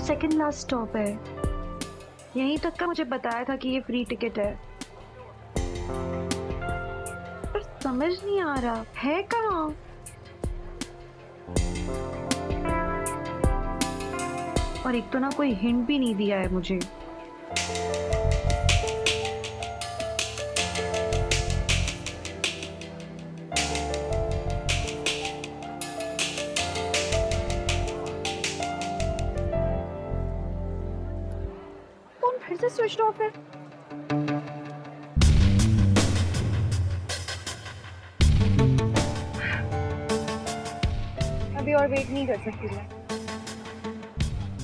तो second last stop है, यहीं तक का मुझे बताया था कि ये फ्री टिकट है, पर समझ नहीं आ रहा है कहाँ। और एक तो ना कोई हिंट भी नहीं दिया है मुझे। फोन फिर से स्विच ऑफ है। अभी और वेट नहीं कर सकती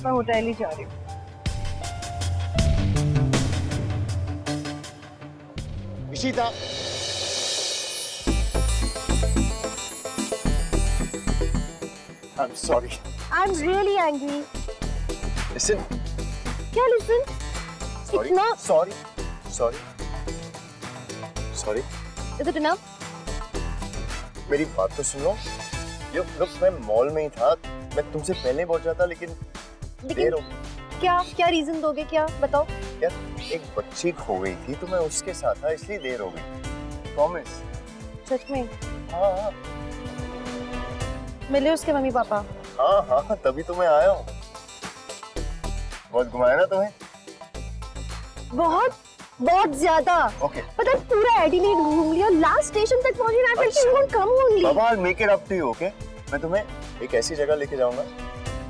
मैं होटल ही जा रही हूँ। Ishita, I'm sorry. I'm really angry. Listen. क्या listen? Sorry. इतना Sorry. Sorry. Sorry. Is it enough? मेरी बात तो सुन लो। ये लोग मैं मॉल में ही था, मैं तुमसे पहले पहुंच जाता, लेकिन देर हो गई। क्या रीजन दोगे, क्या बताओ? यार एक बच्ची खो गई थी तो मैं उसके साथ था, इसलिए देर हो गई। प्रॉमिस। सच में? हाँ। मिले उसके मम्मी पापा? हाँ, तभी तो मैं आया हूँ। बहुत घुमाया ना तुम्हें? बहुत ज्यादा। ओके। पता है पूरा एडिलेड घूम लिया, लास्ट स्टेशन तक पहुंची ना, फिर यू वोंट कम ओनली। बाबा make it up to you, okay? मैं तुम्हें एक ऐसी जगह लेके जाऊंगा,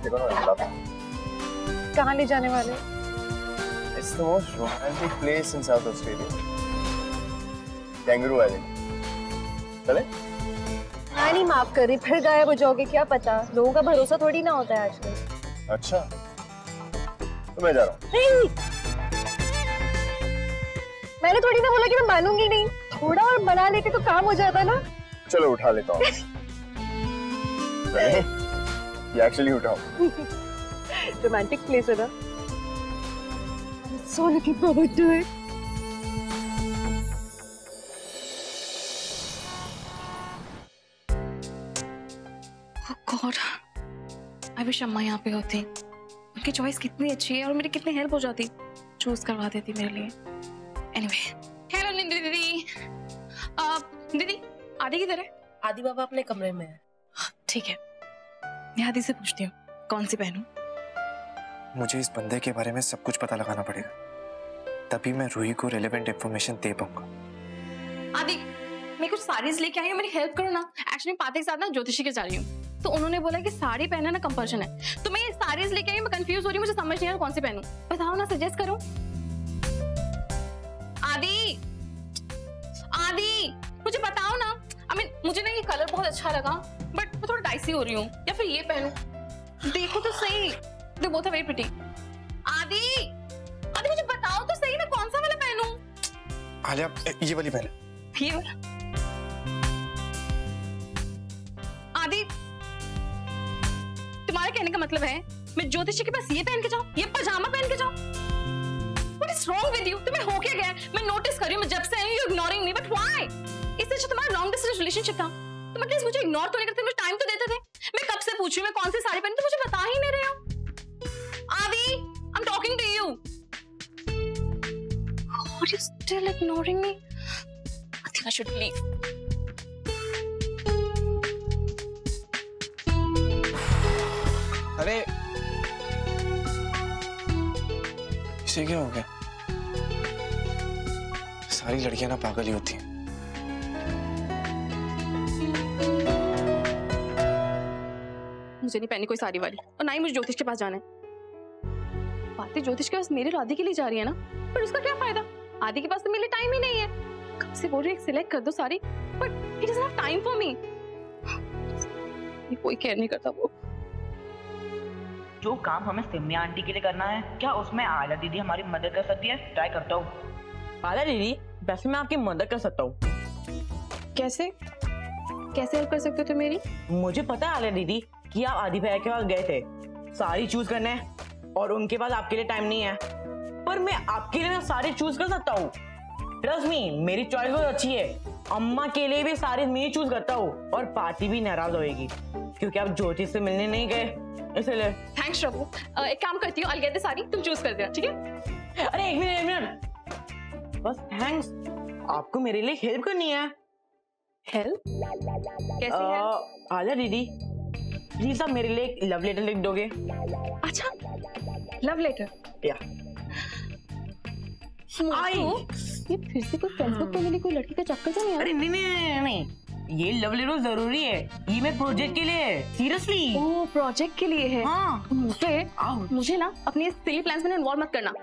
देखो ना, कहाँ ले जाने वाले? It's the most romantic place in South Australia. Kangaroo Island. चले? मैं नहीं माफ कर रही, फिर गायब हो जाओगे, क्या पता, लोगों का भरोसा थोड़ी ना होता है आजकल। अच्छा, तो मैं जा रहा हूँ। नहीं, मैंने थोड़ी ना बोला कि मैं मानूंगी नहीं, थोड़ा और बना लेते तो काम हो जाता ना। चलो उठा लेता हूँ। ये एक्चुअली उठाओ। रोमांटिक प्लेस है ना। So looking forward to it. Oh God, I wish अम्मा यहाँ पे होती। उनकी चॉइस कितनी अच्छी है और मेरी कितनी हेल्प हो जाती, चूज करवा देती मेरे लिए। Anyway, हेलो निंदी दीदी। दीदी आदि किधर है? आदि बाबा अपने कमरे में है। ठीक है, मैं आदि से पूछती हूँ कौन सी पहनूं। मुझे इस बंदे के बारे में सब कुछ पता लगाना पड़ेगा, तभी मैं रूही को रेलेवेंट इंफॉर्मेशन दे पाऊंगा। आदि मैं कुछ साड़ीज लेके आई हूँ, मेरी हेल्प करो ना। एक्चुअली पाते के साथ ना ज्योतिषी के जा रही हूँ, तो उन्होंने बोला कि साड़ी पहनना ना कंपल्शन है, तो मैं ये साड़ीज लेके आई हूँ। मैं कंफ्यूज हो रही हूँ, मुझे समझ नहीं आ रहा कौन सी पहनूं। बताओ ना, सजेस्ट करो। आदि मुझे बताओ ना। मुझे ना ये कलर बहुत अच्छा लगा, बट मैं थोड़ा डाइसी हो रही हूँ, या फिर ये पहनूं। देखो तो सही, they both are very pretty. Aadi मुझे बताओ तो सही, मैं कौन सा वाला पहनूं? आलिया ये वाली पहन। ये वाला? आदि तुम्हारे कहने का मतलब है मैं ज्योतिषी के पास ये पहन के जाऊं, ये पजामा पहन के जाऊं? What is wrong with you? तुम्हें हो क्या गया? मैं नोटिस कर रही हूँ, मैं जब से आई हूँ, you ignoring me, but why? इससे अच्छा तुम्हारा लॉन्ग डिस्टेंस रिलेशनशिप था, तुम एटलीस्ट मुझे इग्नोर तो नहीं करते, मुझे टाइम तो देते थे। मैं कब से पूछ रही हूँ मैं कौन सी साड़ी पहनूं, तो मुझे बता ही नहीं रहे हो। आदि, I'm talking to you. God, you're still ignoring me. I think I should leave. अरे इसे क्या हो गया? सारी लड़कियां ना पागल ही होती हैं। मुझे नहीं पहनी कोई साड़ी वाली, और ना ही मुझे ज्योतिष के पास जाना है। बातें ज्योतिष के पास मेरे आदि के लिए जा रही है ना, पर उसका क्या फायदा? आदि के पास तो मेरे लिए टाइम ही नहीं है। कब से बोल रही है सिलेक्ट कर दो sari, but he doesn't have time for me. कोई केयर नहीं करता वो। जो काम हमें सिम्या आंटी के लिए करना है, क्या उसमें आला दीदी हमारी मदद कर सकती है? ट्राई करता हूँ। आला दीदी, वैसे मैं आपकी मदद कर सकता हूँ। कैसे हेल्प कर सकते हो तुम मेरी? मुझे पता है आला दीदी कि आप आदि भैया के पास गए थे साड़ी चूज करने, और उनके पास आपके लिए टाइम नहीं है, पर मैं आपके लिए साड़ी चूज कर सकता हूँ। ट्रस्ट मी, मेरी चॉइस बहुत अच्छी है। अम्मा के लिए भी सारी मैं चूज करता हूँ और पार्टी भी नाराज होएगी क्योंकि आप ज्योति से मिलने नहीं गए इसलिए। थैंक्स प्रभु। एक काम करती हूँ, I'll get the साड़ी, तुम चूज कर देना, ठीक है? अरे एक मिनट बस। थैंक्स, आपको मेरे लिए हेल्प करनी है। हेल्प? कैसी हेल्प? आलिया दीदी, प्लीज आप मेरे लिए एक लव लेटर लिख दोगे? अच्छा, लव लेटर? या आई ये फिर से कोई फेसबुक पे मिली कोई लड़की का चक्कर तो नहीं है? अरे नहीं, ये लव लेटर जरूरी है, ये मेरे प्रोजेक्ट के लिए है, सीरियसली। ओह, प्रोजेक्ट के लिए है? हाँ। मुझे ना अपने सिली प्लान्स में इन्वॉल्व मत करना।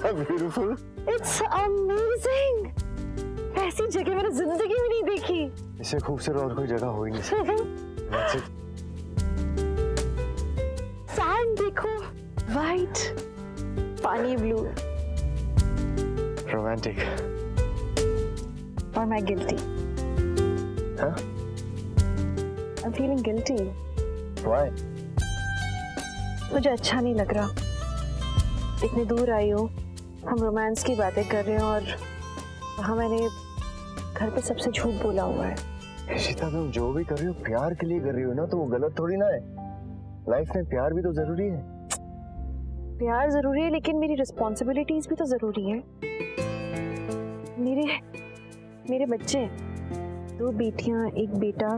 Beautiful, it's amazing. ऐसी जगह मैंने जिंदगी में नहीं देखी। इससे खूबसूरत और कोई जगह हो ही नहीं सकती। सैंड देखो, वाइट, पानी ब्लू, रोमांटिक। और मैं गिल्टी। हाँ? I'm feeling guilty. Why? मुझे अच्छा नहीं लग रहा। इतनी दूर आई हूँ, हम रोमांस की बातें कर रहे हैं और वहाँ मैंने घर पे सबसे झूठ बोला हुआ है। इशिता, तुम जो भी कर रही हो प्यार के लिए कर रही हो ना, तो वो गलत थोड़ी ना है। लाइफ में प्यार भी तो जरूरी है। प्यार जरूरी है, लेकिन मेरी रिस्पॉन्सिबिलिटीज भी तो जरूरी है। मेरे बच्चे, 2 बेटियां, 1 बेटा,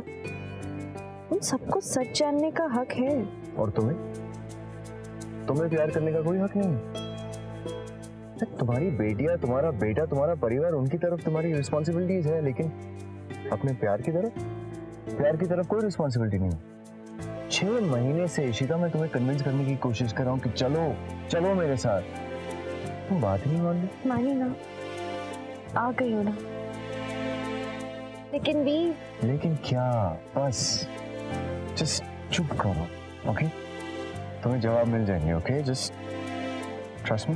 उन सबको सच जानने का हक है। और तुम्हें प्यार करने का कोई हक नहीं है। तुम्हारी बेटियां, तुम्हारा बेटा, तुम्हारा परिवार, उनकी तरफ तुम्हारी रिस्पॉन्सिबिलिटीज है, लेकिन अपने प्यार की तरफ कोई रिस्पॉन्सिबिलिटी नहीं है। 6 महीने से इशिता मैं तुम्हें कन्विंस करने की कोशिश कर रहा हूँ कि चलो मेरे साथ, तुम बात ही नहीं मान रही। मानी ना, आ गई हो ना। लेकिन क्या? बस जस्ट चुप करो, ओके? तुम्हें जवाब मिल जाएंगे, ओके? Just trust me.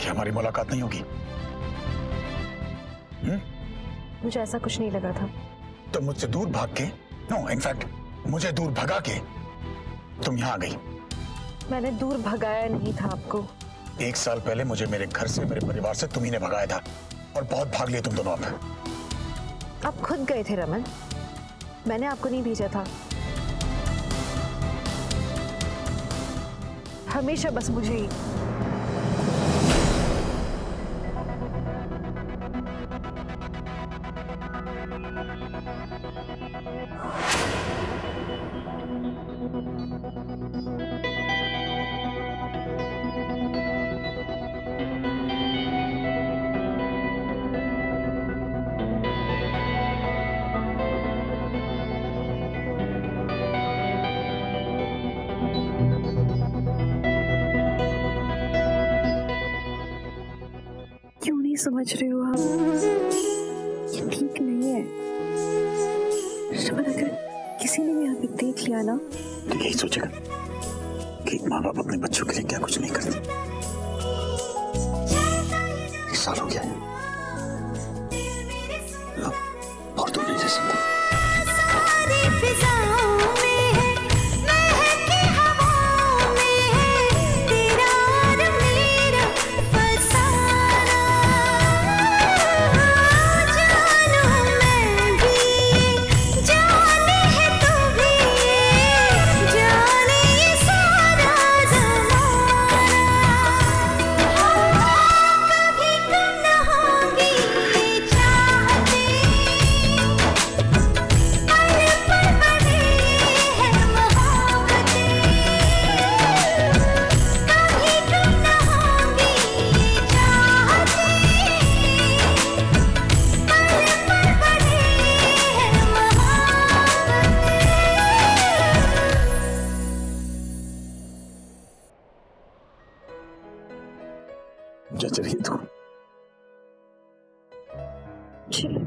कि हमारी मुलाकात नहीं होगी? मुझे ऐसा कुछ नहीं लगा था। तो मुझसे दूर भाग के, नो इनफैक्ट मुझे दूर भगा के तुम यहाँ आ गई। मैंने दूर भगाया नहीं था आपको। 1 साल पहले मुझे मेरे घर से, मेरे परिवार से तुम ही ने भगाया था, और बहुत भाग लिए तुम दोनों। आप खुद गए थे रमन, मैंने आपको नहीं भेजा था। हमेशा बस मुझे ही। समझ रहे हो आप, ये ठीक नहीं है। अगर किसी ने भी यहाँ पे देख लिया ना, तो यही सोचेगा कि माँ बाप अपने बच्चों के लिए क्या कुछ नहीं करते। 1 साल हो गया है और तुम नहीं रह सकते। चलिए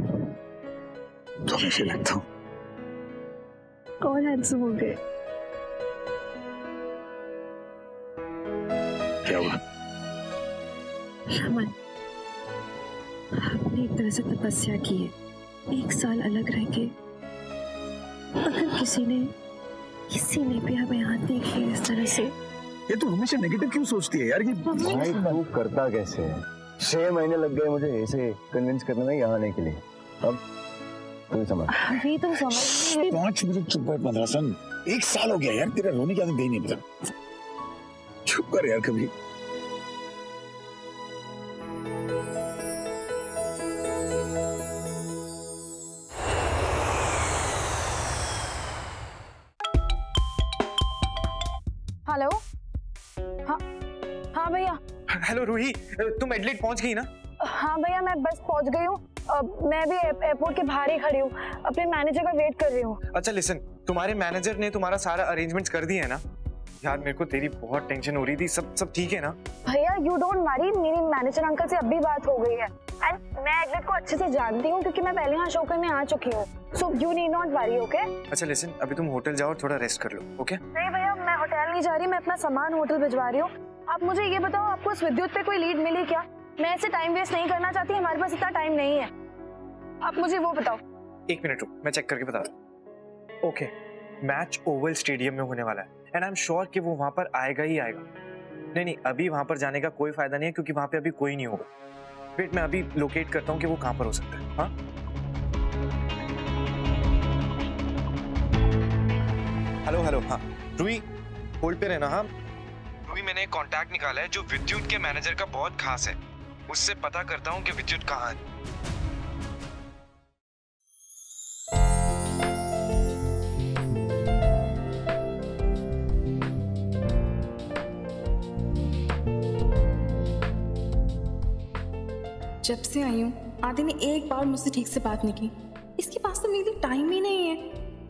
तो हमेशा लगता हूँ और हैंडसम हो गए। क्या हुआ? रमन, आपने एक तरह से तपस्या की है। 1 साल अलग रह के अगर किसी ने भी हमें यहाँ देख लिया इस तरह से। ये तो हमेशा नेगेटिव क्यों सोचती है यार? ये भाई तू करता कैसे है? 6 महीने लग गए मुझे ऐसे कन्विंस करने में यहाँ आने के लिए। अब तुम समझ। अभी तुम समझ। 5 मिनट चुप बैठ मदरसन। 1 साल हो गया यार, तेरा रोने की आदत गई नहीं पता। चुप कर यार कभी। हेलो। हाँ भैया। हेलो रूही, तुम एडलेड पहुंच गई ना? हाँ भैया, मैं बस पहुंच गई हूँ। मैं भी एयरपोर्ट के बाहर ही खड़ी हूँ, अपने मैनेजर का वेट कर रही हूँ। अच्छा लिसन, तुम्हारे मैनेजर ने तुम्हारा सारा अरेंजमेंट्स कर दिया है ना? यार मेरे को तेरी बहुत टेंशन हो रही थी। सब ठीक है ना? भैया यू डोंट वरी, मेरी मैनेजर अंकल से अभी बात हो गई है एंड मैं एडलेड को अच्छे से जानती हूँ क्योंकि मैं पहले यहाँ शो करने आ चुकी हूँ। So you need not worry, okay? अच्छा लिसन, अभी तुम होटल जाओ और थोड़ा रेस्ट कर लो, ओके? नहीं भैया, मैं होटल नहीं जा रही, मैं अपना सामान होटल भिजवा रही हूँ। आप मुझे ये बताओ, आपको इस विद्युत पे कोई लीड मिली क्या? मैं ऐसे टाइम वेस्ट नहीं करना चाहती, हमारे पास इतना टाइम नहीं है। आप मुझे वो बताओ। 1 मिनट रुक, मैं चेक करके बता रहा हूँ। ओके, मैच ओवल स्टेडियम में होने वाला है एंड आई एम श्योर कि वो वहां पर आएगा ही आएगा। नहीं, अभी वहां पर जाने का कोई फायदा नहीं है क्योंकि वहां पे अभी कोई नहीं होगा। वेट, मैं अभी लोकेट करता हूँ कि वो कहां पर हो सकता है। हाँ, हेलो। हाँ रूही, होल्ड पे रहना। हाँ रूही, मैंने एक कॉन्टैक्ट निकाला है जो विद्युत के मैनेजर का बहुत खास है। उससे पता करता हूँ कि विद्युत कहाँ है। जब से आई हूँ आदि ने एक बार मुझसे ठीक से बात नहीं की। इसके पास तो मेरे लिए टाइम ही नहीं है।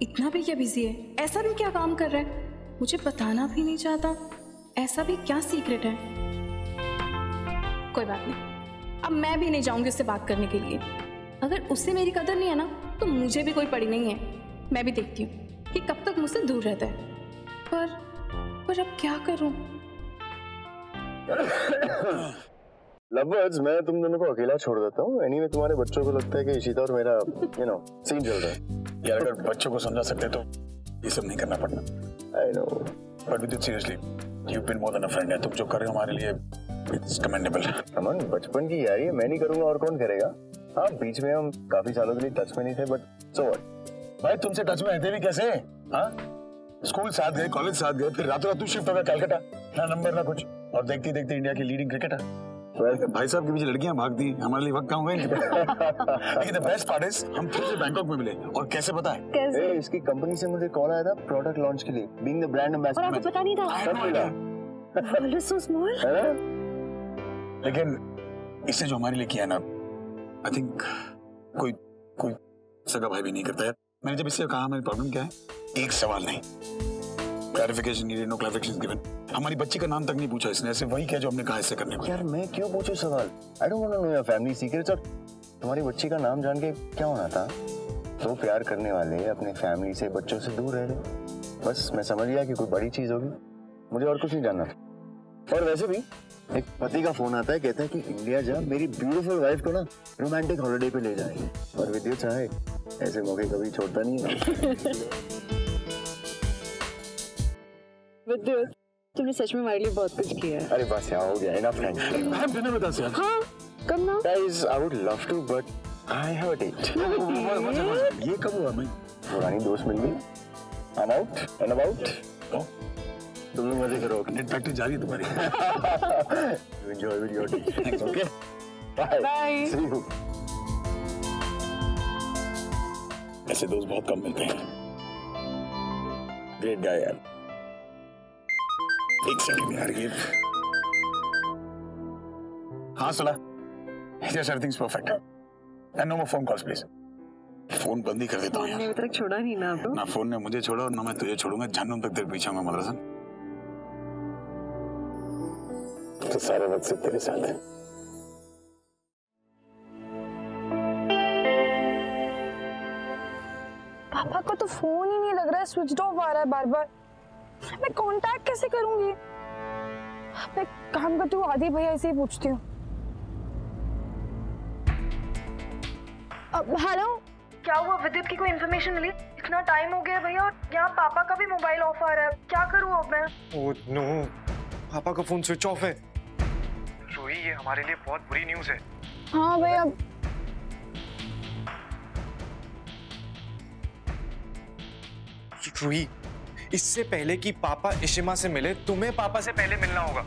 इतना भी क्या बिजी है? ऐसा भी क्या काम कर रहा है? मुझे बताना भी नहीं चाहता। ऐसा भी क्या सीक्रेट है? कोई बात नहीं, अब मैं भी नहीं जाऊंगी उससे बात करने के लिए। अगर उससे मेरी कदर नहीं है ना तो मुझे भी कोई पड़ी नहीं है। मैं भी देखती हूँ कि कब तक मुझसे दूर रहता है। पर अब क्या करूं? लवर्स, मैं तुम दोनों को अकेला छोड़ देता हूँ। एनीवे तुम्हारे बच्चों को लगता है कि इशिता और मेरा सीन चल रहा है। यार अगर बच्चों को समझा सकते तो ये सब नहीं करना पड़ना। I know, but with seriously you been more than a friend है। तुम जो कर रहे हो हमारे लिए इट्स कमेंडेबल। अमन, बचपन की यारी है, मैं नहीं करूंगा और कौन करेगा? हाँ, बीच में हम काफी सालों के लिए टच में नहीं थे, बट सो व्हाट। भाई तुमसे टच में रहते भी कैसे? हाँ, स्कूल साथ गए, कॉलेज साथ गए, फिर रातों रात तू शिफ्ट हो गया कलकत्ता, ना नंबर ना कुछ, और देखते देखते इंडिया की लीडिंग क्रिकेटर। भाई साहब के पीछे लड़कियां भागती, हमारे लिए वक्त कहाँ हुआ इनके पास। लेकिन द बेस्ट पार्ट इज हम फिर से बैंकॉक में मिले, और कैसे पता है? कैसे? इसकी कंपनी से मुझे कॉल आया था प्रोडक्ट लॉन्च के लिए, बीइंग द ब्रांड एम्बेसडर। और आपको पता नहीं था? सब मिला। World is so small. लेकिन इसने जो हमारे लिए किया ना, आई थिंक कोई सगा भाई भी नहीं करता है। मैंने जब इससे कहा हमारी प्रॉब्लम क्या है, एक सवाल नहीं, clarification needed, no clarification given. हमारी बच्ची का नाम तक नहीं पूछा इसने, ऐसे वही क्या जो हमने कहा इससे करने को। यार मैं क्यों पूछूं सवाल? I don't want to know your family secrets. और तुम्हारी बच्ची का नाम जान के क्या होना था? तो प्यार करने वाले अपने फैमिली से, बच्चों से दूर रह रहे। बस मैं समझ गया कि कोई बड़ी चीज होगी, मुझे और कुछ नहीं जानना था। और वैसे भी एक पति का फोन आता है, कहता है कि इंडिया जा, मेरी ब्यूटीफुल वाइफ को ना रोमांटिक हॉलिडे पे ले जाए। और विद्युत चाहे ऐसे मौके कभी छोड़ता नहीं है। विद्युत, तुमने सच में हमारे लिए बहुत कुछ किया है। अरे बस यार, हो गया, इनफ थैंक्स। हम डिनर बता से यार। हाँ, कब ना? Guys, I would love to, but I have a date. ये कब हुआ? मैं पुरानी दोस्त मिल गई। I am out and about. तुम लोग मजे करो। नेट प्रैक्टिस जारी है तुम्हारी। You enjoy with your team. Okay? Bye. Bye. See you. ऐसे दोस्त बहुत कम मिलते हैं। ग्रेट गाय यार। एक सेकंड यार, ये हाँ सुना। Yes, everything's perfect. And no more phone calls, please. Phone बंद ही कर देता हूँ यार। अभी तक छोड़ा नहीं ना आपको? ना फोन ने मुझे छोड़ा और ना मैं तुझे छोड़ूंगा। जहन्नुम तक तेरे पीछे होऊंगा मदरसन। तो सारे वक्त से तेरे साथ है। पापा को तो फोन ही नहीं लग रहा है, स्विच ऑफ आ रहा है बार बार। मैं कांटेक्ट कैसे करूंगी? मैं काम करती हूँ, आदि भैया से ही पूछती हूँ। हेलो, क्या हुआ? विद्युत की कोई इन्फॉर्मेशन मिली? इतना टाइम हो गया भैया, और यहाँ पापा का भी मोबाइल ऑफ आ रहा है। क्या करूँ अब मैं? ओह नो, पापा का फोन स्विच ऑफ है। रोही, ये हमारे लिए बहुत बुरी न्यूज़ है। हाँ भैया। रोही, इससे पहले कि पापा इशिमा से मिले, तुम्हें पापा से पहले मिलना होगा।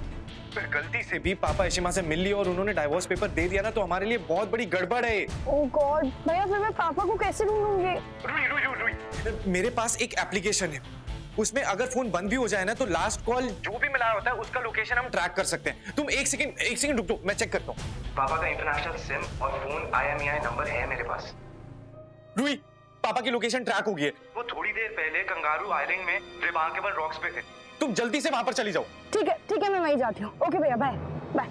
फिर गलती से भी पापा इशिमा से मिल लिया और उन्होंने डाइवोर्स पेपर दे दिया ना, तो हमारे लिए बहुत बड़ी गड़बड़ है। ओह गॉड भैया, फिर मैं पापा को कैसे ढूंढूंगी? रोही, मेरे पास एक एप्लीकेशन है, उसमें अगर फोन बंद भी हो जाए ना, तो लास्ट कॉल जो भी मिला होता है उसका लोकेशन हम ट्रैक कर सकते हैं। तुम एक सेकंड रुक दो, मैं चेक करता हूँ। पापा का इंटरनेशनल सिम और फोन IMEI नंबर है मेरे पास। रोही, पापा की लोकेशन ट्रैक हो गई है। वो थोड़ी देर पहले कंगारू आइलैंड में रिमार्केबल रॉक्स पे थे। तुम जल्दी से वहां पर चली जाओ। ठीक है, मैं वहीं जाती हूँ। ओके भैया, बाय बाय।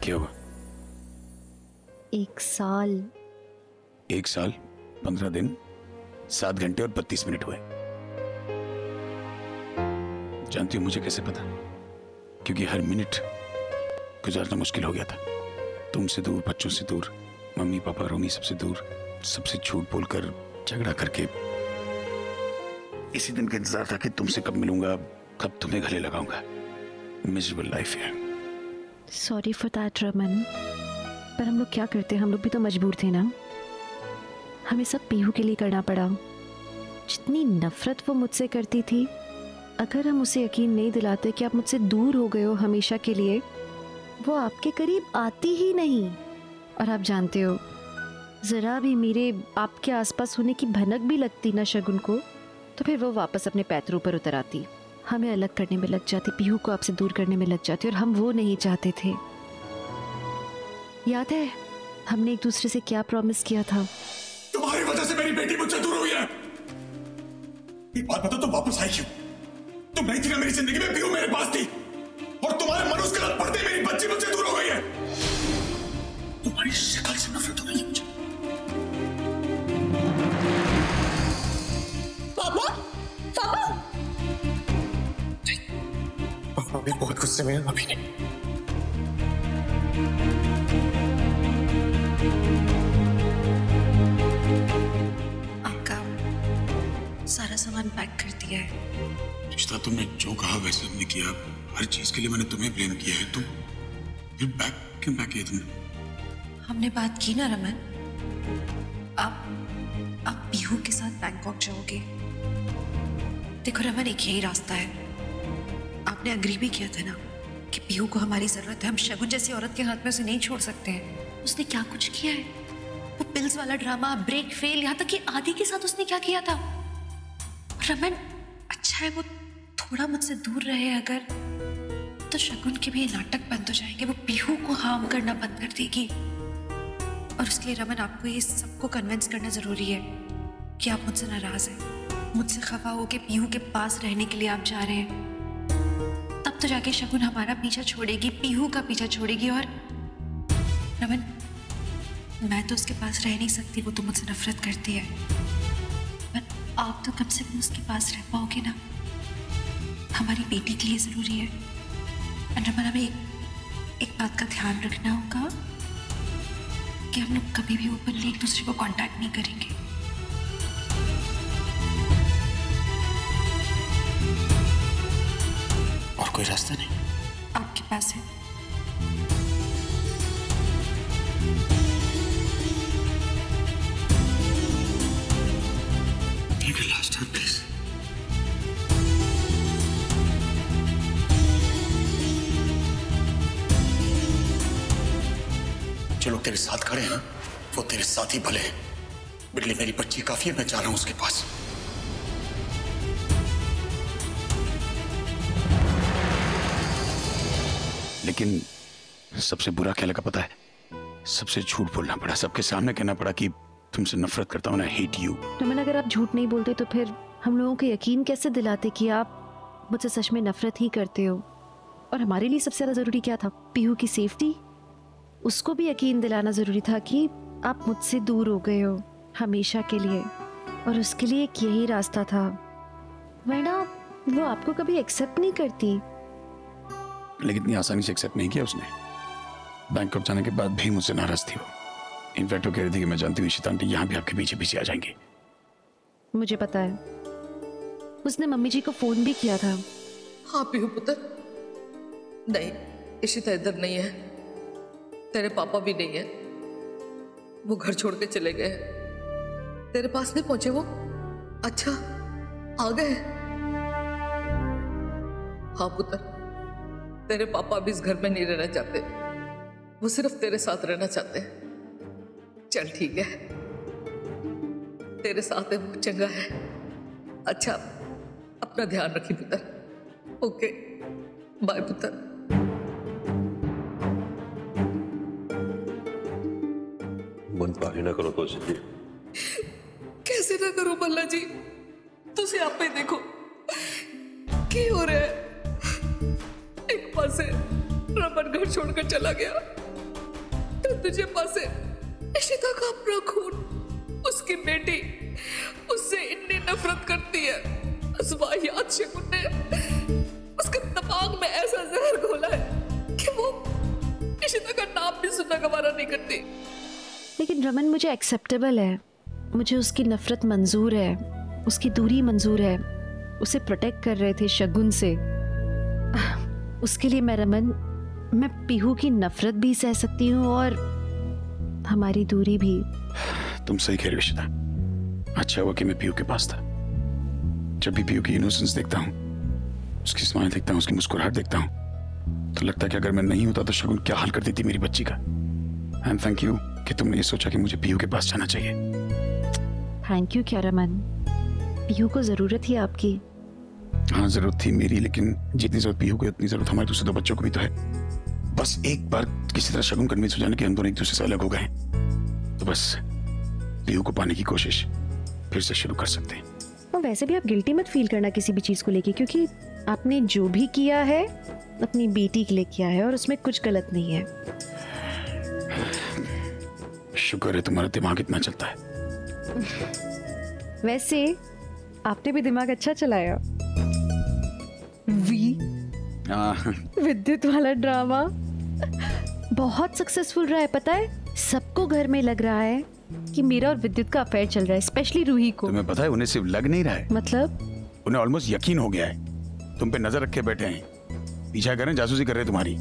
क्या हुआ? 1 साल 15 दिन 7 घंटे और 32 मिनट हुए। जानती हो मुझे कैसे पता? क्योंकि हर मिनट गुजारना मुश्किल हो गया था। तुमसे दूर, बच्चों से दूर, मम्मी पापा रोमी सबसे दूर, सबसे झूठ बोलकर, झगड़ा करके। इसी दिन का इंतजार था कि तुमसे कब मिलूंगा, कब तुम्हें गले लगाऊंगा। मिजरेबल लाइफ है। सॉरी फॉर दैट रमन, पर हम लोग क्या करते हैं, हम लोग भी तो मजबूर थे ना। हमें सब पीहू के लिए करना पड़ा। जितनी नफरत वो मुझसे करती थी, अगर हम उसे यकीन नहीं दिलाते कि आप मुझसे दूर हो गए हो हमेशा के लिए, वो आपके करीब आती ही नहीं। और आप जानते हो, जरा भी मेरे आपके आसपास होने की भनक भी लगती ना शगुन को, तो फिर वो वापस अपने पैरों पर उतर आती, हमें अलग करने में लग जाती, पीहू को आपसे दूर करने में लग जाती, और हम वो नहीं चाहते थे। याद है हमने एक दूसरे से क्या प्रॉमिस किया था? तुम्हारी वजह से मेरी बेटी मुझसे दूर हुई है। एक बात बताओ, तुम वापस आई क्यों? तुम नहीं थी ना मेरी जिंदगी में, पीहू मेरे पास थी, और तुम्हारे मनुष्य के लत पड़ते मेरी बच्ची मुझसे दूर हो गई है। तुम्हारी शक्ल से नफरत हो गई है मुझे। पापा, पापा, पापा भी बहुत गुस्से में है, अभी नहीं। आपका सारा सामान पैक कर दिया है। रिश्ता, तुमने जो कहा वैसे हमने किया। हर चीज के लिए मैंने तुम्हें ब्लेम किया है। तुम फिर बैक क्यों पैक किया तुमने? हमने बात की ना रमन, आप पीहू के साथ बैंकॉक जाओगे। देखो रमन, एक यही रास्ता है। आपने अग्री भी किया था ना कि पीहू को हमारी जरूरत है, हम शगुन जैसी औरत के हाथ में उसे नहीं छोड़ सकते हैं। उसने क्या कुछ किया है, वो पिल्स वाला ड्रामा, ब्रेक फेल, यहाँ तक कि आदि के साथ उसने क्या किया था। रमन, अच्छा है वो थोड़ा मुझसे दूर रहे अगर, तो शगुन के भी ये नाटक बंद हो जाएंगे, वो पीहू को हार्म करना बंद कर देगी। और उसके लिए रमन, आपको ये सबको कन्विंस करना जरूरी है कि आप मुझसे नाराज हैं, मुझसे खफा हो के पीहू के पास रहने के लिए आप जा रहे हैं। तब तो जाके शगुन हमारा पीछा छोड़ेगी, पीहू का पीछा छोड़ेगी। और रमन, मैं तो उसके पास रह नहीं सकती, वो तो मुझसे नफरत करती है, पर आप तो कम से कम उसके पास रह पाओगे ना। हमारी बेटी के लिए जरूरी है। और रमन, हमें एक बात का ध्यान रखना होगा कि हम लोग कभी भी ओपनली एक दूसरे को कांटेक्ट नहीं करेंगे। और कोई रास्ता नहीं आपके पास है। ठीक है, लास्ट टाइम प्लीज। जो लोग तेरे साथ खड़े हैं वो तेरे साथ ही भले हैं। बिल्ली मेरी बच्ची काफी है, मैं जा रहा हूं उसके पास। लेकिन सबसे बुरा क्या लगा पता है? सबसे झूठ बोलना पड़ा, सबके सामने कहना पड़ा कि तुमसे नफरत करता हूं, आई हेट यू। रमन, अगर आप झूठ नहीं बोलते तो फिर हम लोगों को यकीन कैसे दिलाते कि आप मुझसे सच में नफरत ही करते हो। और हमारे लिए सबसे ज्यादा जरूरी क्या था? पीहू की सेफ्टी। उसको भी यकीन दिलाना जरूरी था कि आप मुझसे दूर हो गए हो हमेशा के लिए, और उसके लिए एक यही रास्ता था, वरना वो आपको कभी एक्सेप्ट नहीं करती। लेकिन इतनी आसानी से एक्सेप्ट नहीं किया उसने। बैंकॉक जाने के बाद भी मुझसे नाराज थी वो। इनफैक्ट वो कह रही थी कि मैं जानती हूँ इशिता आंटी यहाँ भी आपके पीछे पीछे आ जाएंगे। मुझे पता है, उसने मम्मी जी को फोन भी किया था। हाँ पीहू पुत्र, नहीं इशिता इधर नहीं है, तेरे पापा भी नहीं है, वो घर छोड़ के चले गए। तेरे पास नहीं पहुंचे वो? अच्छा, आ गए। हाँ पुत्र, तेरे पापा भी इस घर में नहीं रहना चाहते, वो सिर्फ तेरे साथ रहना चाहते हैं। चल ठीक है, तेरे साथ है वो चंगा है। अच्छा, अपना ध्यान रखी पुत्र। ओके, बाय पुत्र। मन पानी ना करो तो जी। कैसे ना करो बल्ला जी, तुझे आप पे देखो क्या हो रहा है। एक पासे रमन घर छोड़कर चला गया, तो तुझे पासे इशिता का अपना खून, उसकी बेटी उससे इतनी नफरत करती है। वाहियात शगुन ने उसके दिमाग में ऐसा जहर घोला है कि वो इशिता का नाम भी सुनना गवारा नहीं करती। लेकिन रमन, मुझे एक्सेप्टेबल है, मुझे उसकी नफरत मंजूर है, उसकी दूरी मंजूर है। उसे प्रोटेक्ट कर रहे थे शगुन से, उसके लिए मैं पीहू की नफरत भी सह सकती हूँ और हमारी दूरी भी। तुम सही कह रही हो इशिता। अच्छा हुआ कि मैं पीहू के पास था। जब भी पीहू की इनोसेंस देखता हूँ उसकी स्माइल देखता हूँ, उसकी मुस्कुराहट देखता हूँ तो लगता है कि अगर मैं नहीं होता तो शगुन क्या हाल कर देती मेरी बच्ची का। एंड थैंक यू कि तुमने ये सोचा कि मुझे पीयू के पास जाना चाहिए। थैंक यू क्या रमन, पीयू को जरूरत ही आपकी। हाँ जरूरत थी मेरी, लेकिन जितनी जरूरत पीयू को उतनी जरूरत हमारे दूसरे 2 बच्चों को भी तो है। बस एक बार किसी तरह शगुन कन्विंस हो जाने कि हम दोनों एक दूसरे से अलग हो गए तो बस पीयू को पाने की कोशिश फिर से शुरू कर सकते हैं। और वैसे भी आप गिल्टी मत फील करना किसी भी चीज को लेके, क्योंकि आपने जो भी किया है अपनी बेटी के लिए किया है और उसमें कुछ गलत नहीं है। शुक्र है तुम्हारा दिमाग इतना चलता है। वैसे आपने भी दिमाग अच्छा चलाया। विद्युत वाला ड्रामा बहुत सक्सेसफुल रहा है, पता है। सबको घर में लग रहा है कि मेरा और विद्युत का अफेयर चल रहा है, स्पेशली रूही को। तुम्हें पता है उन्हें सिर्फ लग नहीं रहा है, मतलब उन्हें ऑलमोस्ट यकीन हो गया है। तुम पे नजर रखे बैठे हैं, पीछा कर रहे हैं, जासूसी कर रहे हैं तुम्हारी।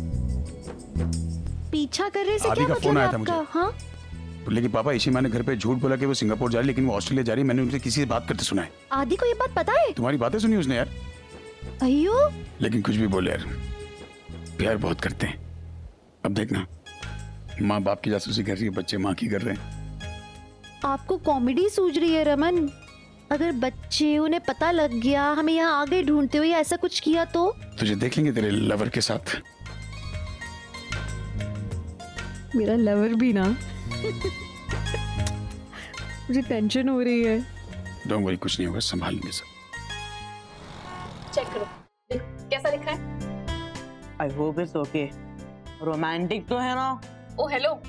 पीछा कर रहे से आदि क्या का फोन मतलब आया था आपका? मुझे। हाँ? लेकिन पापा इसी माँ ने घर पे झूठ बोला कि वो सिंगापुर जा रही, लेकिन वो ऑस्ट्रेलिया जा रही। मैंने उनसे किसी से बात करते सुना है। आदि को ये बात पता है? तुम्हारी बातें सुनी उसने यार। अयो, लेकिन कुछ भी बोले यार, प्यार बहुत करते हैं। अब देखना, माँ बाप की जासूसी कर रही है, बच्चे माँ की कर रहे हैं। आपको कॉमेडी सूझ रही है रमन? अगर बच्चे उन्हें पता लग गया हमें यहाँ आगे ढूंढते हुए ऐसा कुछ किया तो? तुझे देख लेंगे तेरे लवर के साथ। मेरा लवर भी ना। मुझे टेंशन हो रही है। डोंट वरी, कुछ नहीं होगा, संभाल लेंगे सब। चेक करो, देखो कैसा लिखा है। I hope it's okay. Romantic तो है ना? ओ हेलो,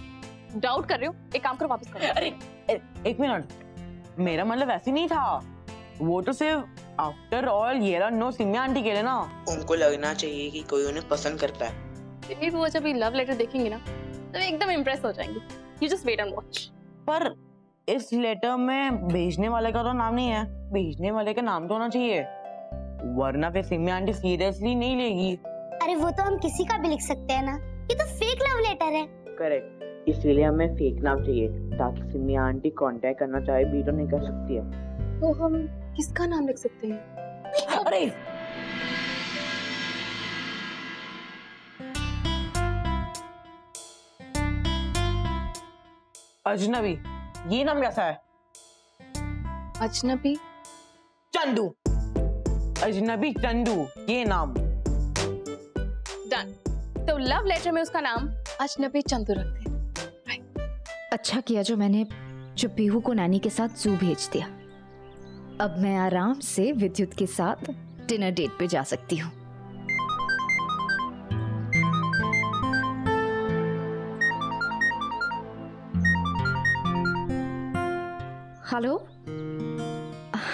डाउट कर रहे हो? एक काम करो, वापस करो। अरे एक मिनट, मेरा मतलब ऐसे नहीं था। वो तो सिर्फ आफ्टर ऑल ये रहा नो सिम्या आंटी के लिए ना। उनको लगना चाहिए कि कोई उन्हें पसंद करता है। फिर वो जब ये लव लेटर देखेंगे ना तो एकदम इम्प्रेस हो जाएंगे। You just wait and watch. पर इस लेटर में भेजने वाले का तो नाम नहीं है, भेजने वाले का नाम तो होना चाहिए, वरना फिर सिम्या आंटी सीरियसली नहीं लेगी। अरे वो तो हम किसी का भी लिख सकते हैं ना, ये तो फेक लव लेटर है। करेक्ट, इसीलिए हमें फेक नाम चाहिए ताकि सिम्या आंटी कांटेक्ट करना चाहे भी तो नहीं कर सकती है। तो हम किसका नाम लिख सकते हैं? अरे अजनबी, ये नाम कैसा है? अजनबी चंदू, अजनबी चंदू, ये नाम डन। तो लव लेटर में उसका नाम अजनबी चंदू रखते हैं। अच्छा किया जो मैंने पीहू को नानी के साथ जू भेज दिया। अब मैं आराम से विद्युत के साथ डिनर डेट पे जा सकती हूँ। हेलो,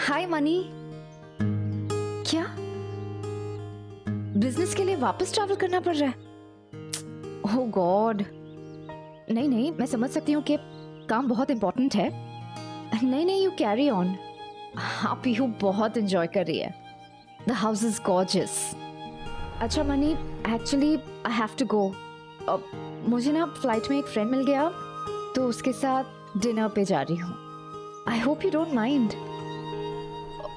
हाय मनी। क्या बिजनेस के लिए वापस ट्रैवल करना पड़ रहा है? ओह गॉड, नहीं नहीं, मैं समझ सकती हूँ कि काम बहुत इंपॉर्टेंट है। नहीं नहीं, यू कैरी ऑन। हाँ, पीहू बहुत एंजॉय कर रही है। The house is gorgeous. अच्छा Mani, actually I have to go. मुझे ना फ्लाइट में एक फ्रेंड मिल गया तो उसके साथ डिनर पे जा रही हूँ। I hope you don't mind.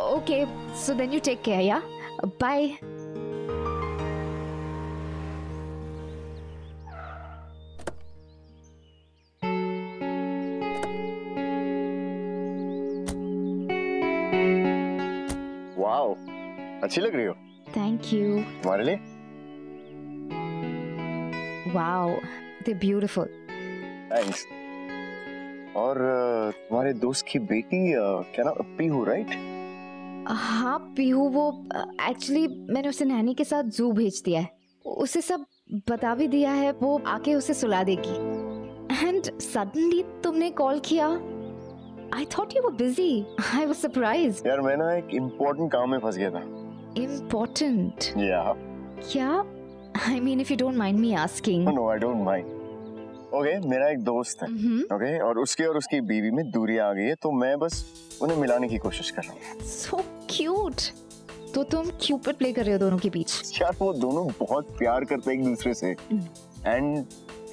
Okay, so then you take care, yeah? Bye. Wow, अच्छी लग रही हो। Thank you. तुम्हारे लिए? Wow, they're beautiful. Thanks. और तुम्हारे दोस्त की बेटी क्या नाम, पीहू राइट? हाँ पीहू, वो एक्चुअली मैंने उसे नैनी के साथ जू भेज दिया है। उसे सब बता भी दिया है, वो आके उसे सुला देगी। एंड सडनली तुमने कॉल किया। I thought you were busy. I was surprised. यार मैं ना एक इम्पोर्टेंट काम में फंस गया था। इम्पोर्टेंट? या क्या? I mean if you don't mind me asking. No I don't mind. Okay, मेरा एक दोस्त है, ओके, और उसके और उसकी बीवी में दूरी आ गई है, तो मैं बस उन्हें मिलाने की कोशिश कर रहा हूँ। So cute. तो तुम क्यूपिड प्ले कर रहे हो दोनों के बीच? यार वो दोनों बहुत प्यार करते हैं एक दूसरे से, एंड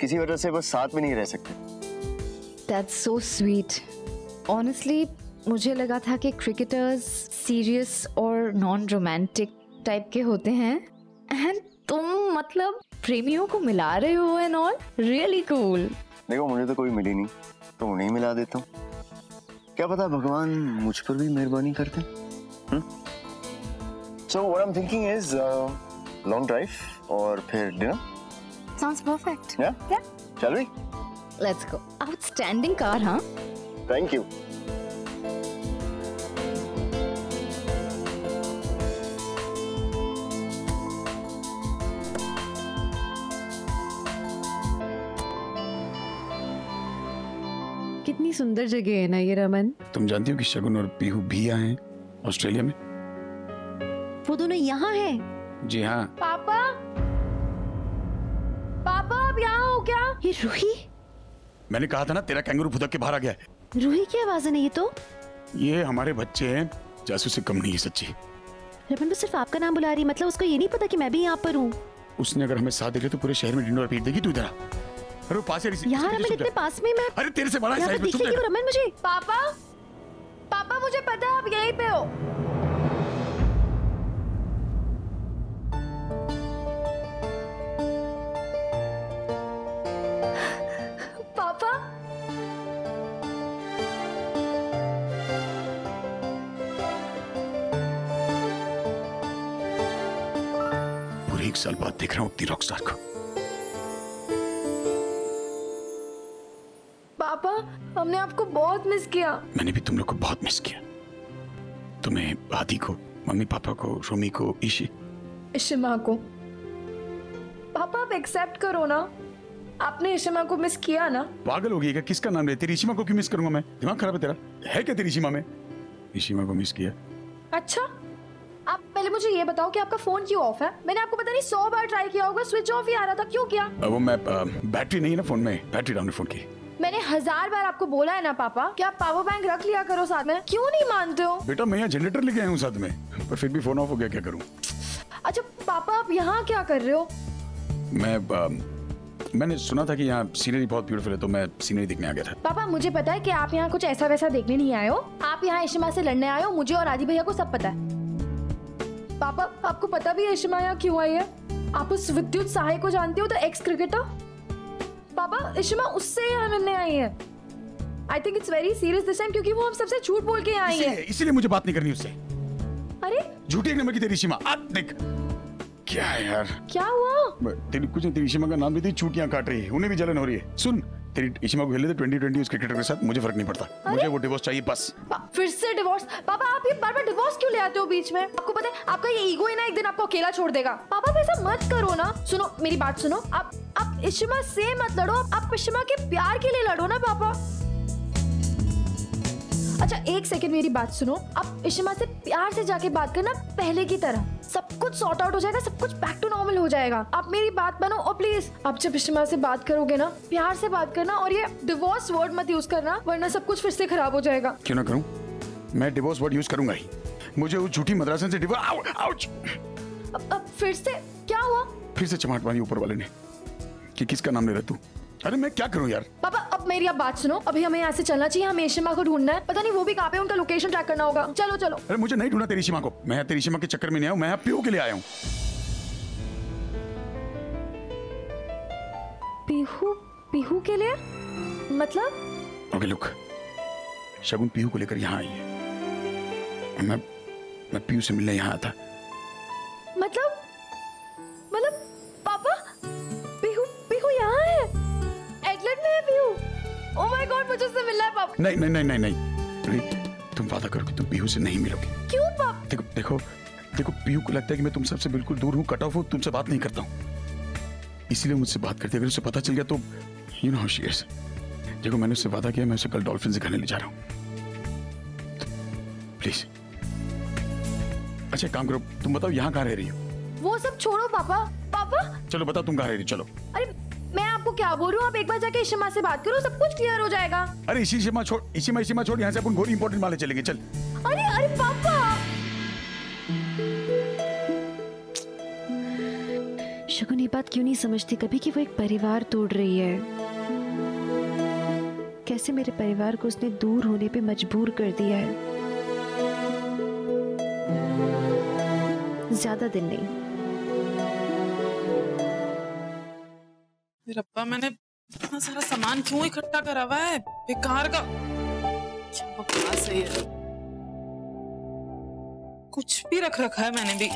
किसी वजह से बस साथ में नहीं रह सकते। That's so sweet. Honestly, मुझे लगा था कि क्रिकेटर्स सीरियस और नॉन रोमांटिक टाइप के होते हैं एंड तुम मतलब प्रेमियों को मिला रहे हो एंड ऑल, रियली कूल। देखो मुझे तो कोई मिली नहीं तो उन्हें ही मिला देता हूँ, क्या पता भगवान मुझ पर भी मेहरबानी करते। So what I'm thinking is long drive और फिर dinner. Sounds perfect. Yeah? Shall we? Let's go. Outstanding car, huh? Thank you. कितनी सुंदर जगह है ना ये रमन। तुम जानती हो कि शगुन और पीहू भी आए हैं ऑस्ट्रेलिया में? वो दोनों यहाँ हैं? जी हाँ। पापा, पापा आप यहाँ हो क्या? ये रूही? मैंने कहा था ना तेरा कैंगरू फुदक के बाहर आ गया है। रूही की आवाज है ना ये तो? ये हमारे बच्चे हैं, जासूस से कम नहीं है सच्ची। रमन वो सिर्फ आपका नाम बुला रही, मतलब उसको ये नहीं पता कि मैं भी यहाँ पर हूँ। उसने अगर हमें साथ देखे तो पूरे शहर में डिंडोरा पीट देगी। तू इधर आ। अरे वो पास है यार रमन इतने पास में मैं। अरे तेरे से बड़ा है साइड में। दिखेगी वो रमन मुझे। पापा, पापा मुझे पता है आप यहीं पे हो। पापा पूरे 1 साल बाद देख रहा हूँ अपनी रॉकस्टार को। पापा हमने आपको बहुत मिस किया। मैंने भी तुम लोग को बहुत मिस किया, तुम्हें, आदि को, मम्मी पापा को, रोमी को, इशिमा को। पापा आप एक्सेप्ट करो ना, आपने इशिमा को मिस किया ना। पागल हो गई क्या? किसका नाम ले? तेरी इशिमा को क्यों मिस करूंगा मैं? दिमाग खराब है तेरा? है क्या तेरी इशिमा में? इशिमा को मिस किया। अच्छा आप पहले मुझे ये बताओ कि आपका फोन क्यों ऑफ है? मैंने आपको पता नहीं 100 बार ट्राई किया होगा, स्विच ऑफ ही आ रहा था, क्यों किया? वो मैं बैटरी नहीं है ना फोन में, बैटरी डाउन है फोन की। मैंने 1000 बार आपको बोला है ना पापा कि आप पावर बैंक रख लिया करो साथ में, क्यों नहीं मानते हो? बेटा मैं यहाँ जनरेटर लेके आया हूँ साथ में, पर फिर भी फोन ऑफ हो गया, क्या करूँ? अच्छा पापा आप यहाँ क्या कर रहे हो? मैंने सुना था कि यहाँ सीनरी बहुत ब्यूटीफुल है तो मैं सीनरी देखने आ गया था। पापा मुझे पता है कि आप यहाँ कुछ ऐसा वैसा देखने नहीं आए हो, आप यहाँ इशिमा से लड़ने आए हो। मुझे और आदि भैया को सब पता है। पापा आपको पता भी है इशिमा यहाँ क्यों आई है? आप उस विद्युत सहाय को जानते हो, द एक्स क्रिकेटर? पापा इशिमा उससे यहाँ मिलने आई है। I think it's very serious this time, क्योंकि वो हम सबसे झूठ बोल के आई है। इसीलिए मुझे बात नहीं करनी उससे। अरे झूठी एक नंबर की तेरी इशिमा। देख क्या है यार, क्या हुआ? तेरी कुछ नहीं, तेरी इशिमा का नाम भी थी, चूटियां काट रही है, उन्हें भी जलन हो रही है। सुन तेरी इशिमा को खेल लेते 2020 उस क्रिकेटर के साथ, मुझे फर्क नहीं पड़ता, मुझे वो डिवोर्स चाहिए बस। फिर से डिवोर्स? पापा आप ये बार बार डिवोर्स क्यों ले आते हो बीच में? आपको पता है आपका ये ईगो ही ना एक दिन आपको अकेला छोड़ देगा। पापा ऐसा मत करो ना। सुनो मेरी बात सुनो, आप इशिमा से मत लड़ो, आप इशिमा के प्यार के लिए लड़ो ना पापा। अच्छा एक सेकंड मेरी बात सुनो, आप इशिमा से प्यार से जाके बात करना, पहले की तरह सब कुछ सॉर्ट आउट हो जाएगा, सब कुछ बैक टू नॉर्मल हो जाएगा। आप मेरी बात मानो और प्लीज आप जब इशिमा से बात करोगे ना, प्यार से बात करना और ये डिवोर्स वर्ड मत यूज करना, वरना सब कुछ फिर से खराब हो जाएगा। क्यों ना करूं? मैं डिवोर्स वर्ड यूज करूंगा ही। मुझे उस झूठी मद्रासन से डिवोर्स। आउच! अब फिर से क्या हुआ? फिर से चमाट मारी ऊपर वाले ने कि किसका नाम ले रहा तू। अरे मैं क्या करूं यार? पापा अब मेरी आप बात सुनो, अभी हमें यहाँ से चलना चाहिए, हमें इशिमा को ढूंढना है, पता नहीं वो भी कहाँ पे, उनका लोकेशन ट्रैक करना होगा। चलो चलो। अरे मुझे नहीं ढूंढना तेरी इशिमा को, मैं तेरी इशिमा के चक्कर में नहीं आया हूं, मैं पीहू के लिए आया हूं। पीहू के लिए? मतलब? ओके लुक, शगुन पीहू को लेकर यहाँ आई है, मैं पीहू से मिलने यहाँ आया था। मतलब पापा पीहू यहाँ है, एडलेड में है पीहू। ओह माय गॉड मुझे उससे मिलना है पापा। नहीं तुम वादा करो कि तुम पीहू से नहीं मिलोगे। क्यों पापा? देखो पीहू को लगता है कि मैं तुम सबसे बिल्कुल दूर हूँ, कट ऑफ हूँ, तुमसे बात नहीं करता हूँ, इसीलिए मुझसे बात करती है। अगर उसे पता चल गया तो you know how she is. देखो मैंने उससे वादा किया, मैं उसे कल डॉल्फिन से खाने ले जा रहा हूँ, प्लीज। अच्छा काम करो, तुम बताओ यहाँ कहाँ रह रही हो? वो सब छोड़ो पापा। चलो बताओ तुम कहाँ रह रही हो, चलो। अरे मैं आपको क्या बोल रहा हूँ, आप एक बार जाके इशिमा से बात करो, सब कुछ क्लियर हो जाएगा। अरे इशिमा छोड़, यहाँ से अपन गोरी इंपॉर्टेंट माले चलेंगे, चल। अरे पापा। शगुन ये बात क्यों नहीं समझती कभी कि वो एक परिवार तोड़ रही है। कैसे मेरे परिवार को उसने दूर होने पे मजबूर कर दिया है। ज्यादा दिन नहीं। रब्बा, मैंने इतना सारा सामान क्यों इकट्ठा करा हुआ है? बेकार का, क्या बकवास है ये। कुछ भी रख रखा है मैंने भी।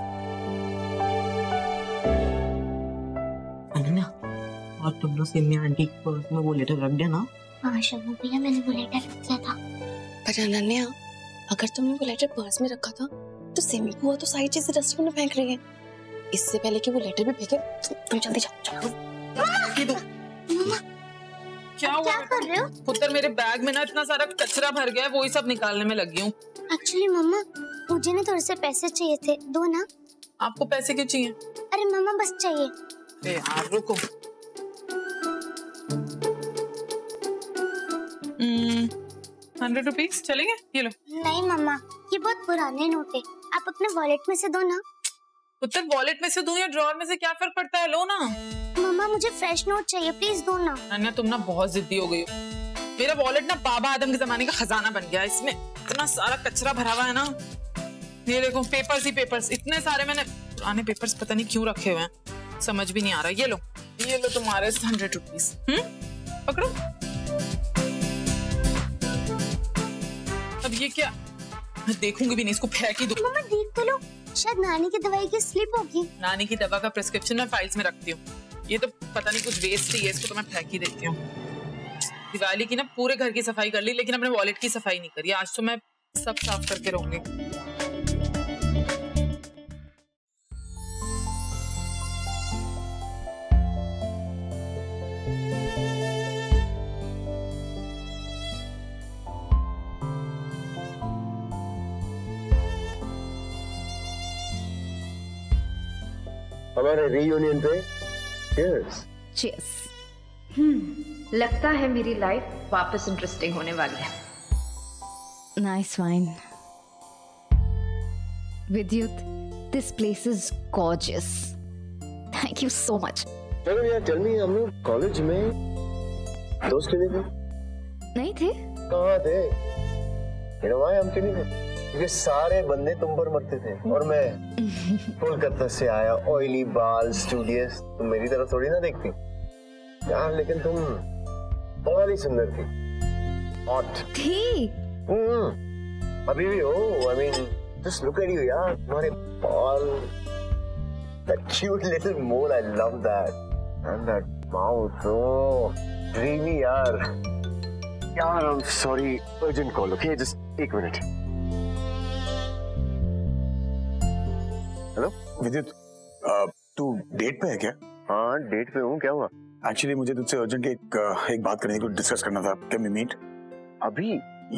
अनन्या, और तुम लोग सिमी आंटी के पर्स में वो लेटर रख दिया ना? हाँ शबू भैया, मैंने वो लेटर रख दिया था। पर अनन्या, अगर तुमने वो लेटर पर्स में रखा था तो सिमी बुआ तो सारी चीजें डस्टबिन में फेंक रही है। इससे पहले कि वो लेटर भी फेंके, तुम जल्दी जाओ। मम्मा, क्या हुआ? क्या कर रहे हो? पुत्र, मेरे बैग में ना इतना सारा कचरा भर गया है, वो ही सब निकालने में लगी हूँ। एक्चुअली मम्मा, मुझे ना थोड़े से पैसे चाहिए थे, दो ना। आपको पैसे क्यों चाहिए? अरे मम्मा, बस चाहिए। अरे यार रुको। 100 रुपीज चलेंगे? ये लो। नहीं मम्मा, ये बहुत पुराने नोट है, आप अपने वॉलेट में से दो ना। पुत्र, वॉलेट में से दूं या ड्रॉअर में से, क्या फर्क पड़ता है? लो ना। मम्मा, मुझे फ्रेश नोट चाहिए, प्लीज दो ना। अन्या, तुम ना बहुत जिद्दी हो गई हो। मेरा वॉलेट ना बाबा आदम के जमाने का खजाना बन गया है, इसमें इतना सारा कचरा भरा हुआ है ना। ये देखो, पेपर्स ही पेपर्स, इतने सारे मैंने पुराने पेपर्स पता नहीं क्यों रखे हुए हैं, समझ भी नहीं आ रहा। ये लो तुम्हारे 100 रुपीज। पकड़ो। अब ये क्या? मैं देखूंगी भी नहीं, इसको फेंक ही दो। मम्मा देख तो लो, शायद नानी की दवाई की स्लिप होगी। नानी की दवा का प्रिस्क्रिप्शन मैं फाइल्स में रखती हूँ। ये तो पता नहीं कुछ वेस्ट ही है, इसको तो मैं फेंक ही देती हूँ। दिवाली की ना पूरे घर की सफाई कर ली, लेकिन अपने वॉलेट की सफाई नहीं करी। आज तो मैं सब साफ करके रहूंगी। हमारे रीयूनियन पे cheers। Cheers। लगता है मेरी लाइफ वापस इंटरेस्टिंग होने वाली है। Nice wine. Vidyut, this place is gorgeous. Thank you so much. चलो यार, टेल मी, हम लोग कॉलेज में दोस्त क्यों नहीं थे? नहीं थे? कहाँ थे? You know why हम क्यों नहीं थे? क्योंकि सारे बंदे तुम पर मरते थे और मैं कोलकाता से आया, ऑयली बाल, स्टूडियस, तुम मेरी तरफ थोड़ी ना देखती यार। लेकिन तुम बहुत ही सुंदर थी, हॉट थी। अभी भी हो। I mean, just look at you यार, तुम्हारे बाल, that cute little mole, I love that, and that mouth, oh, dreamy यार। यार, I'm sorry, urgent call, okay, just 1 minute। Hello विद्युत, तू डेट पे है क्या? हाँ, डेट पे हूँ। क्या हुआ? एक्चुअली मुझे तुझसे अर्जेंट एक बात करनी थी, डिस्कस करना था। कैन वी मीट अभी?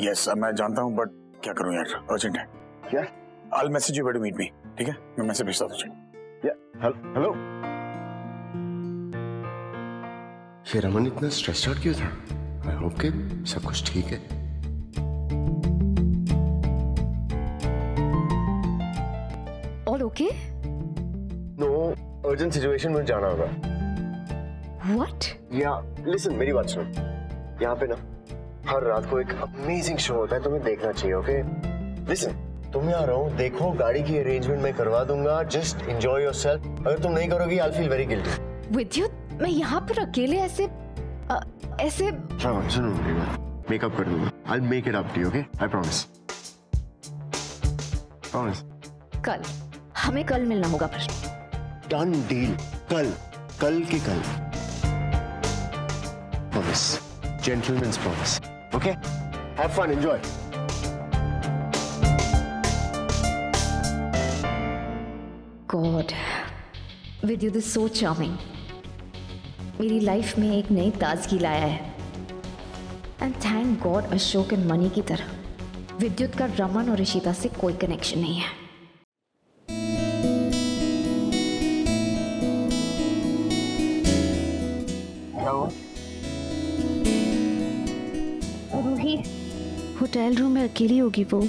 यस, मैं जानता हूँ, बट क्या करूँ यार, अर्जेंट है। क्या? I'll message you where to meet me, ठीक है? मैं मैसेज भेजता हूँ तुझे। हेलो। ये रमन इतना स्ट्रेस्ड आउट क्यों था? आई होप कि सब कुछ ठीक है। All okay? No, urgent situation में जाना होगा। What? लिसन, मेरी बात सुन। यहाँ पे ना हर रात को एक अमेजिंग शो होता है, तुम्हें देखना चाहिए, ओके? लिसन, तुम यहाँ रहो, देखो, गाड़ी की अरेंजमेंट मैं करवा दूंगा, जस्ट एंजॉय योरसेल्फ। अगर तुम नहीं करोगी, आई फील वेरी गिल्टी। विद्युत, मैं यहाँ पर अकेले ऐसे सुनो, मेकअप कर दूंगा। I make it up to you, okay? I promise. Promise. कल, हमें कल मिलना होगा पर। Done deal. कल के कल। Promise. Gentleman's promise. Okay? Have fun, enjoy. God, Vidyut is so charming. मेरी लाइफ में एक नई ताजगी लाया है। And thank God Ashok and Mani की तरह विद्युत का रमन और ऋषिता से कोई कनेक्शन नहीं है। होटल रूम में अकेली होगी वो।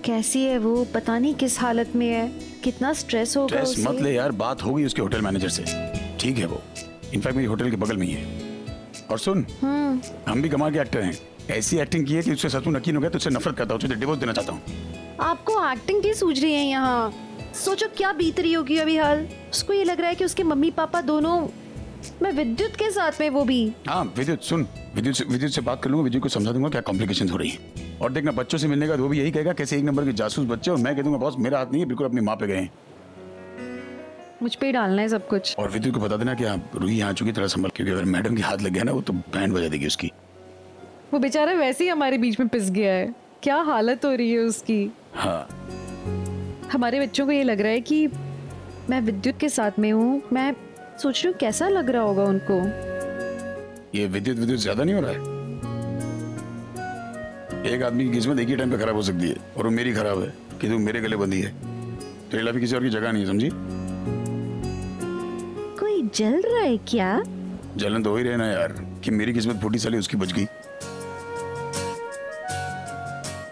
कैसी है वो? पता नहीं किस हालत में है, कितना स्ट्रेस होगा उसे। स्ट्रेस मत ले यार, बात होगी उसके होटल मैनेजर से, ठीक है वो। इनफैक्ट मेरी होटल के बगल में ही है। और सुन, हम भी कमाल के एक्टर हैं। ऐसी एक्टिंग की है कि उससे सच में यकीन हो गया, तुझसे नफरत करता हूँ, तुझे डिवोर्स देना चाहता हूँ। आपको एक्टिंग की सूझ रही है यहाँ? सोचो क्या बीत रही होगी अभी हाल। उसको ये लग रहा है कि उसके मम्मी पापा दोनों, मैं विद्युत के साथ में, वो भी। हाँ विद्युत सुन, विद्युत से बात कर लूंगा, विद्युत को समझा दूंगा क्या कॉम्प्लिकेशन हो रही है। और देखना बच्चों से मिलने का वो भी यही कहेगा कैसे एक नंबर के जासूस बच्चे, और मैं कह दूंगा बॉस मेरा हाथ नहीं है, बिल्कुल अपनी माँ पे गए हैं। मुझ पे ही डालना है सब कुछ। और विद्युत को बता देना कि आप रूही यहाँ आ चुकी, थोड़ा संभल, क्योंकि अगर मैडम के हाथ लग गया ना वो तो बैंड बजा देगी उसकी। वो बेचारा वैसे ही हमारे बीच में पिस गया है, क्या हालत हो रही है उसकी। हाँ हमारे बच्चों को ये लग रहा है कि मैं विद्युत के साथ में हूँ। मैं सोच रही हूँ कैसा लग रहा होगा उनको। ये विद्युत ज्यादा नहीं हो रहा है? एक आदमी की किस्मत एक ही टाइम पे खराब हो सकती है, और वो मेरी खराब है कि तू मेरे गले बंधी है। तेरे लिए भी किसी और की जगह नहीं है, समझी? कोई जल रहा है क्या? जलन तो हो ही रहे ना यार, कि मेरी किस्मत फूटी साली उसकी बच गई।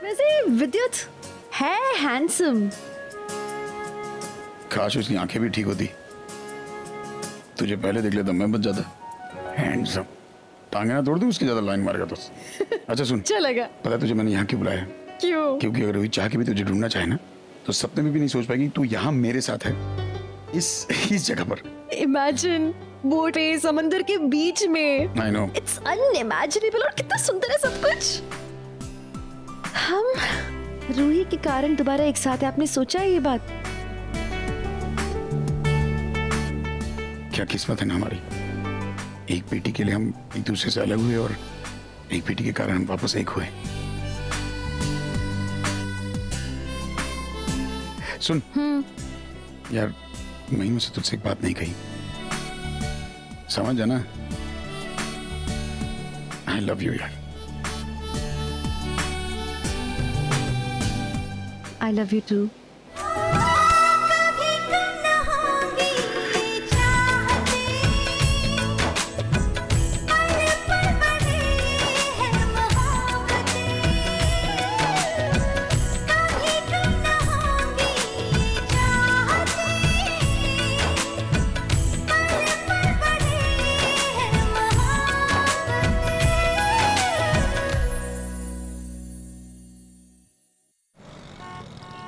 वैसे विद्युत है हैंडसम। काश उसकी आंखें भी ठीक होती, तुझे पहले देख लेता मैं बच जाता। हैंडसम, टांगे ना तोड़ दूं उसकी, ज्यादा लाइन मारेगा तो। अच्छा सुन, चलेगा। पता तुझे मैंने यहाँ क्यों बुलाया? क्यों? क्योंकि अगर रूही चाह के भी तुझे ढूंढना चाहे ना, तो सपने में भी नहीं सोच पाएगी तू यहाँ मेरे साथ है, इस जगह पर। इमेजिन, बोट पे समंदर के बीच में। I know. It's unimaginable, और कितना सुंदर है सब कुछ। हम रूही के कारण दोबारा एक साथ है, आपने सोचा है ये बात? क्या किस्मत है ना हमारी, एक बेटी के लिए हम एक दूसरे से अलग हुए, और एक बेटी के कारण हम वापस एक हुए। सुन यार, महीनों से तुझसे एक बात नहीं कही, समझ जाना। आई लव यू यार। I love you too.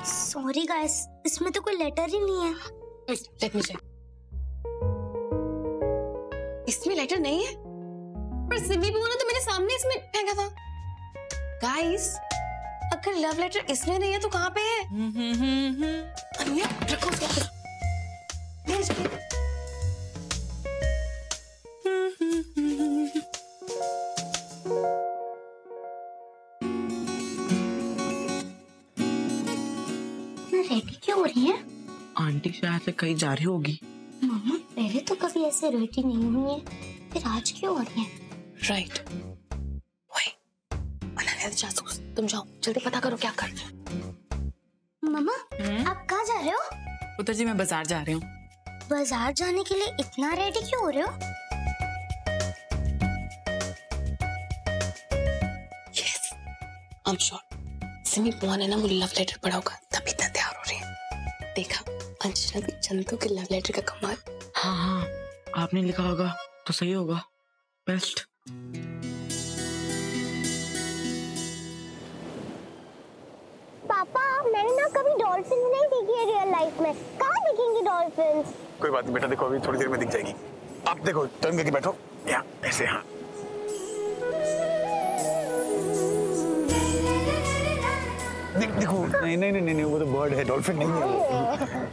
Sorry guys, इसमें तो कोई लेटर ही नहीं है। Let me check. इसमें लेटर नहीं है, पर सिमी बुआ ने तो मेरे सामने इसमें फेंका था। गाइस, अगर लव लेटर इसमें नहीं है तो कहाँ पे है? अनन्या, रखो उसको। रेडी क्यों हो रही है? आंटी शायद से कहीं जा रही होगी। मम्मा पहले तो कभी ऐसे रेडी नहीं हुई है, फिर आज क्यों हो रही है? राइट। वही अनन्या जासूस, तुम जाओ जल्दी पता करो क्या कर रहे हैं। मम्मा आप कहाँ जा रहे हो? पुत्र जी मैं बाजार जा रही हूँ। बाजार जाने के लिए इतना रेडी क्यों हो रहे हो? Yes, I am sure Simi बुआ ने ना वो लव लेटर पढ़ा होगा, तभी इतना तैयार हो रही है। देखा अंजना भी चंदू के लव लेटर का कमाल। हाँ, आपने लिखा होगा तो सही होगा। बेस्ट। पापा मैंने ना कभी डॉल्फिन नहीं देखी है रियल लाइफ में, कहाँ दिखेंगी डॉल्फिन? कोई बात नहीं बेटा, देखो अभी थोड़ी देर में दिख जाएगी। आप देखो टर्न करके बैठो, या ऐसे। हाँ देखो, नहीं वो तो बर्ड है, डॉल्फिन नहीं है।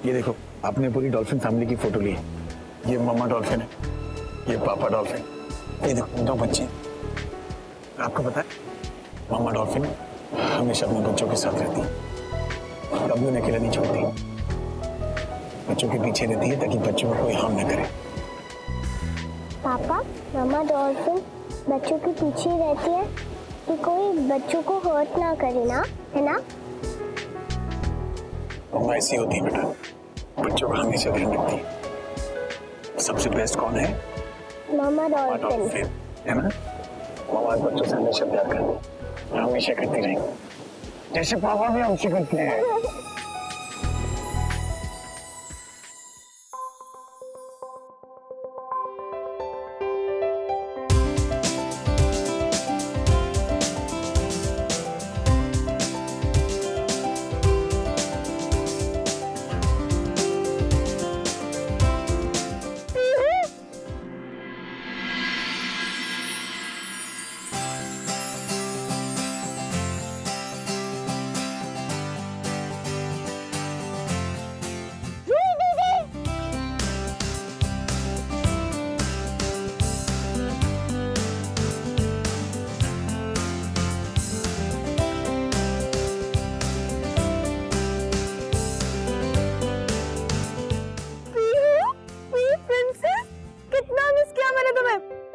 ये देखो, आपने पूरी डॉल्फिन फैमिली की फोटो ली है। ये मम्मा डॉल्फिन है, ये पापा डॉल्फिन, ये देखो 2 बच्चे। आपको पता है मम्मा डॉल्फिन हमेशा अपने बच्चों के साथ रहती है, कभी उन्हें अकेला नहीं छोड़ती, बच्चों के पीछे रहती है ताकि बच्चों को कोई हार्म न करे। पापा, मम्मा डॉल्फिन बच्चों के पीछे रहती है कि कोई बच्चों को हर्ट ना करे ना, है ना? मम्मा ऐसी होती है बेटा, बच्चों का हमेशा ध्यान रखती है। सबसे बेस्ट कौन है? मम्मा डॉल्फिन, है ना? मम्मा बच्चों से हमेशा प्यार करती है, हमेशा करती रहेंगी, जैसे पापा भी हमसे करते हैं।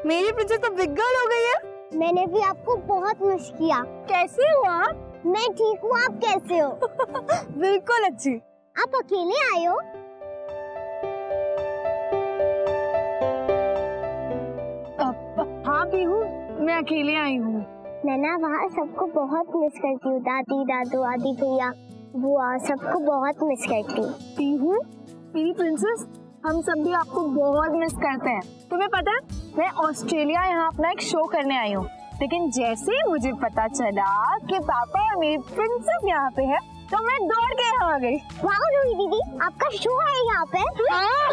मेरी प्रिंसेस तो बिग गर्ल हो गई है। मैंने भी आपको बहुत मिस किया। कैसे हो आप? मैं ठीक हूँ, आप कैसे हो? बिल्कुल अच्छी। आप अकेले आए हो? हाँ पीहू, मैं अकेले आई हूँ। मैं ना वहाँ सबको बहुत मिस करती हूँ, दादी दादू आदि भैया बुआ सबको बहुत मिस करती हूँ। पीहू, मेरी प्रिंसेस, हम सब भी आपको बहुत मिस करते हैं। तुम्हें पता है, मैं ऑस्ट्रेलिया यहाँ अपना एक शो करने आई हूँ, लेकिन जैसे मुझे पता चला कि पापा और मेरी प्रिंसेस यहाँ पे है, तो मैं दौड़ के यहाँ आ गई। वाह रूही दीदी, आपका शो है यहाँ पे?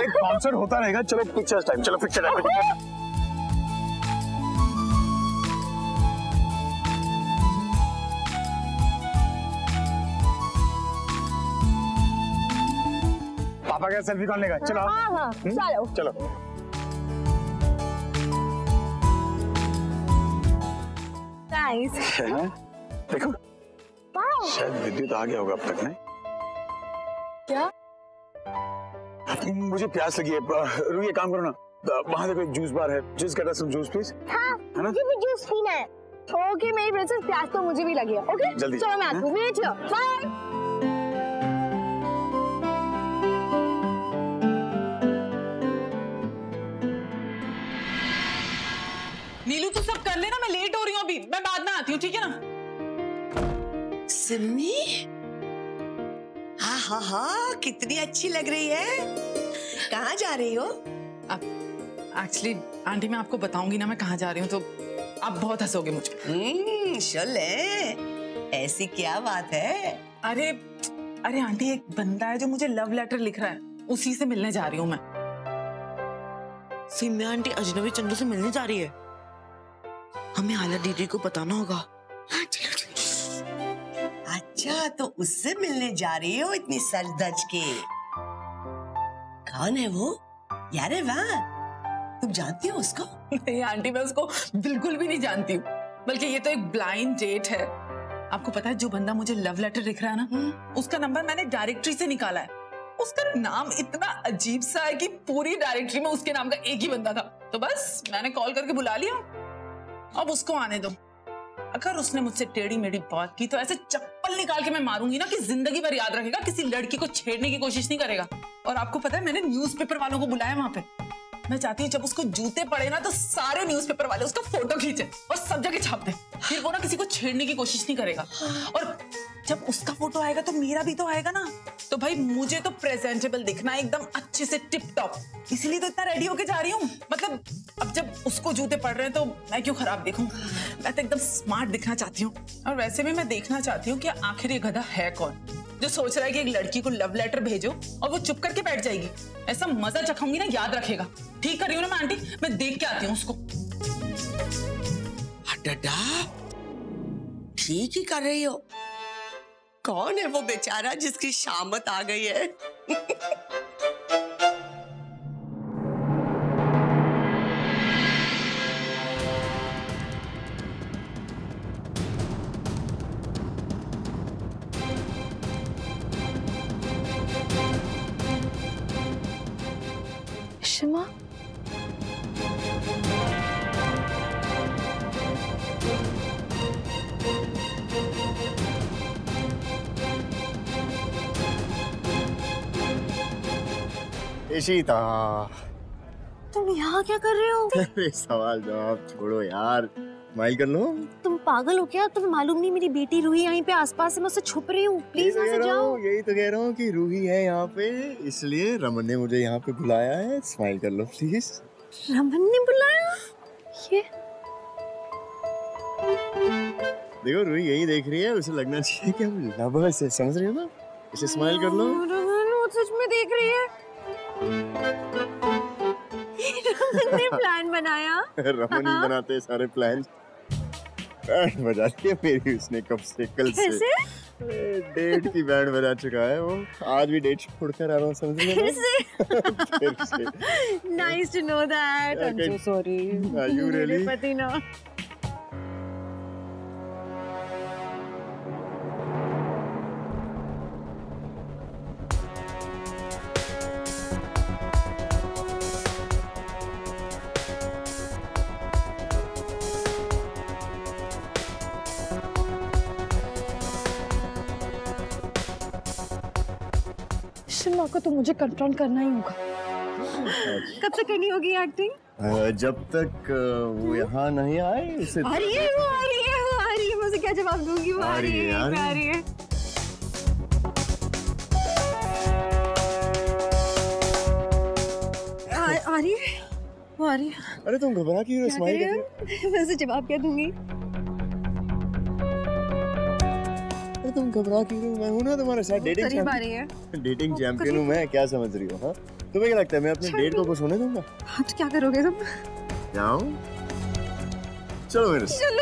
एक कॉन्सर्ट होता रहेगा। चलो पिक्चर्स टाइम, चलो पिक्चर टाइम। पापा का सेल्फी कौन लेगा? चलो। हाँ, चलो चलो। नाइस। देखो, शायद विद्युत आ गया होगा अब तक। नहीं क्या? मुझे प्यास लगी है। रूही, एक काम करो ना, वहाँ देखो एक जूस बार है, जूस का some जूस प्लीज। हाँ, है ना? मुझे भी जूस पीना है। ओके मेरी प्रिंसेस, प्यास तो मुझे भी लगी है। ओके जल्दी चलो, मैं आती हूँ। Wait here, bye. नीलू तू सब कर लेना, मैं लेट हो रही हूँ अभी, मैं बाद में आती हूँ, ठीक है ना? सिमी, हाँ हाँ हाँ, कितनी अच्छी लग रही है। कहाँ जा रही हो? एक्चुअली आंटी, मैं आपको बताऊंगी ना मैं कहाँ जा रही हूँ तो आप बहुत हंसोगे मुझ पे। चले, ऐसी क्या बात है? अरे आंटी, एक बंदा है जो मुझे लव लेटर लिख रहा है, उसी से मिलने जा रही हूँ मैं। सिम्या आंटी अजनबी चंदू से मिलने जा रही है। हमें आला दीदी को बताना होगा। हाँ, चलो चलो। अच्छा, तो उससे मिलने जा रही हो इतनी सज धज के? कौन है वो? यार वाह, तुम जानती हो उसको? नहीं आंटी, मैं उसको बिल्कुल भी नहीं जानती हूँ, बल्कि ये तो एक ब्लाइंड डेट है। आपको पता है, जो बंदा मुझे लव लेटर लिख रहा है ना, उसका नंबर मैंने डायरेक्टरी से निकाला है। उसका नाम इतना अजीब सा है कि पूरी डायरेक्टरी में उसके नाम का एक ही बंदा था। तो बस मैंने कॉल करके बुला लिया, अब उसको आने दो। अगर उसने मुझसे टेढ़ी मेढ़ी बात की तो ऐसे चप्पल निकाल के मैं मारूंगी ना कि जिंदगी भर याद रखेगा, किसी लड़की को छेड़ने की कोशिश नहीं करेगा। और आपको पता है, मैंने न्यूज़पेपर वालों को बुलाया वहां पे। मैं चाहती हूँ जब उसको जूते पड़े ना, तो सारे न्यूज़पेपर वाले उसका फोटो खींचे और सब जगह छाप दे, फिर वो ना किसी को छेड़ने की कोशिश नहीं करेगा। और जब उसका फोटो आएगा तो मेरा भी तो आएगा ना। तो भाई मुझे तो प्रेजेंटेबल दिखना है, एकदम अच्छे से टिप टॉप, इसलिए तो इतना रेडी होके जा रही हूँ। मतलब अब जब उसको जूते पड़ रहे हैं तो मैं क्यों खराब दिखूं? मैं तो एकदम स्मार्ट दिखना चाहती हूँ। और वैसे भी मैं देखना चाहती हूँ कि आखिर ये गधा है कौन जो सोच रहा है कि एक लड़की को लव लेटर भेजो और वो चुप करके बैठ जाएगी। ऐसा मजा चखाऊंगी ना, याद रखेगा। ठीक कर रही हूँ ना मैं आंटी? मैं देख के आती हूँ उसको। ठीक ही कर रही हो। कौन है वो बेचारा जिसकी शामत आ गई है? शिमा, इशिता, तुम यहाँ क्या कर रहे हो? अरे सवाल जवाब छोड़ो यार, स्माइल कर लो। तुम पागल हो क्या? तुम्हें मालूम नहीं मेरी बेटी रूही यहीं पे आसपास है, मैं उससे छुप रही हूँ। प्लीज यहाँ से जाओ। यही तो कह रहा हूँ कि रूही है यहाँ पे, इसलिए रमन ने मुझे यहाँ पे बुलाया है। स्माइल कर लो प्लीज। रमन ने बुलाया? ये देखो रूही यही देख रही है, उसे लगना चाहिए कि हम लवर्स हैं, समझ रही हो ना? इसे स्माइल कर लो। रमन वो सच में देख रही है। रमन ने प्लान बनाया। रमन ही बनाते हैं सारे प्लान। बैंड बजा दिया मेरी उसने कब से, कल से। डेट की बैंड बजा चुका है वो। आज भी डेट छोड़कर आ रहा हूँ, समझ रही हो ना? फिर से। Nice to know that. I'm so sorry. Are you really? मेरे पति ना। शिमा को तो मुझे कंफ्रंट करना ही होगा। कब तक करनी होगी एक्टिंग? जब तक वो यहाँ नहीं आए उसे। आ रही है, वो आ रही है, वो आ रही है। मैं उसे क्या जवाब दूंगी? वो आ रही है, आ रही है। आ रही है, वो आ रही है। अरे तुम घबरा क्यों? स्माइल कर रही हो। मैं उसे जवाब क्या दूंगी? तुम घबरा क्यों? मैं हूँ ना तुम्हारे साथ। डेटिंग चैंपियन हूँ मैं, क्या समझ रही हो? हाँ, तुम्हें क्या लगता है मैं अपने डेट को कुछ होने दूंगा? हाँ तो क्या करोगे तुम? जाऊँ? चलो मेरे साथ। चलो।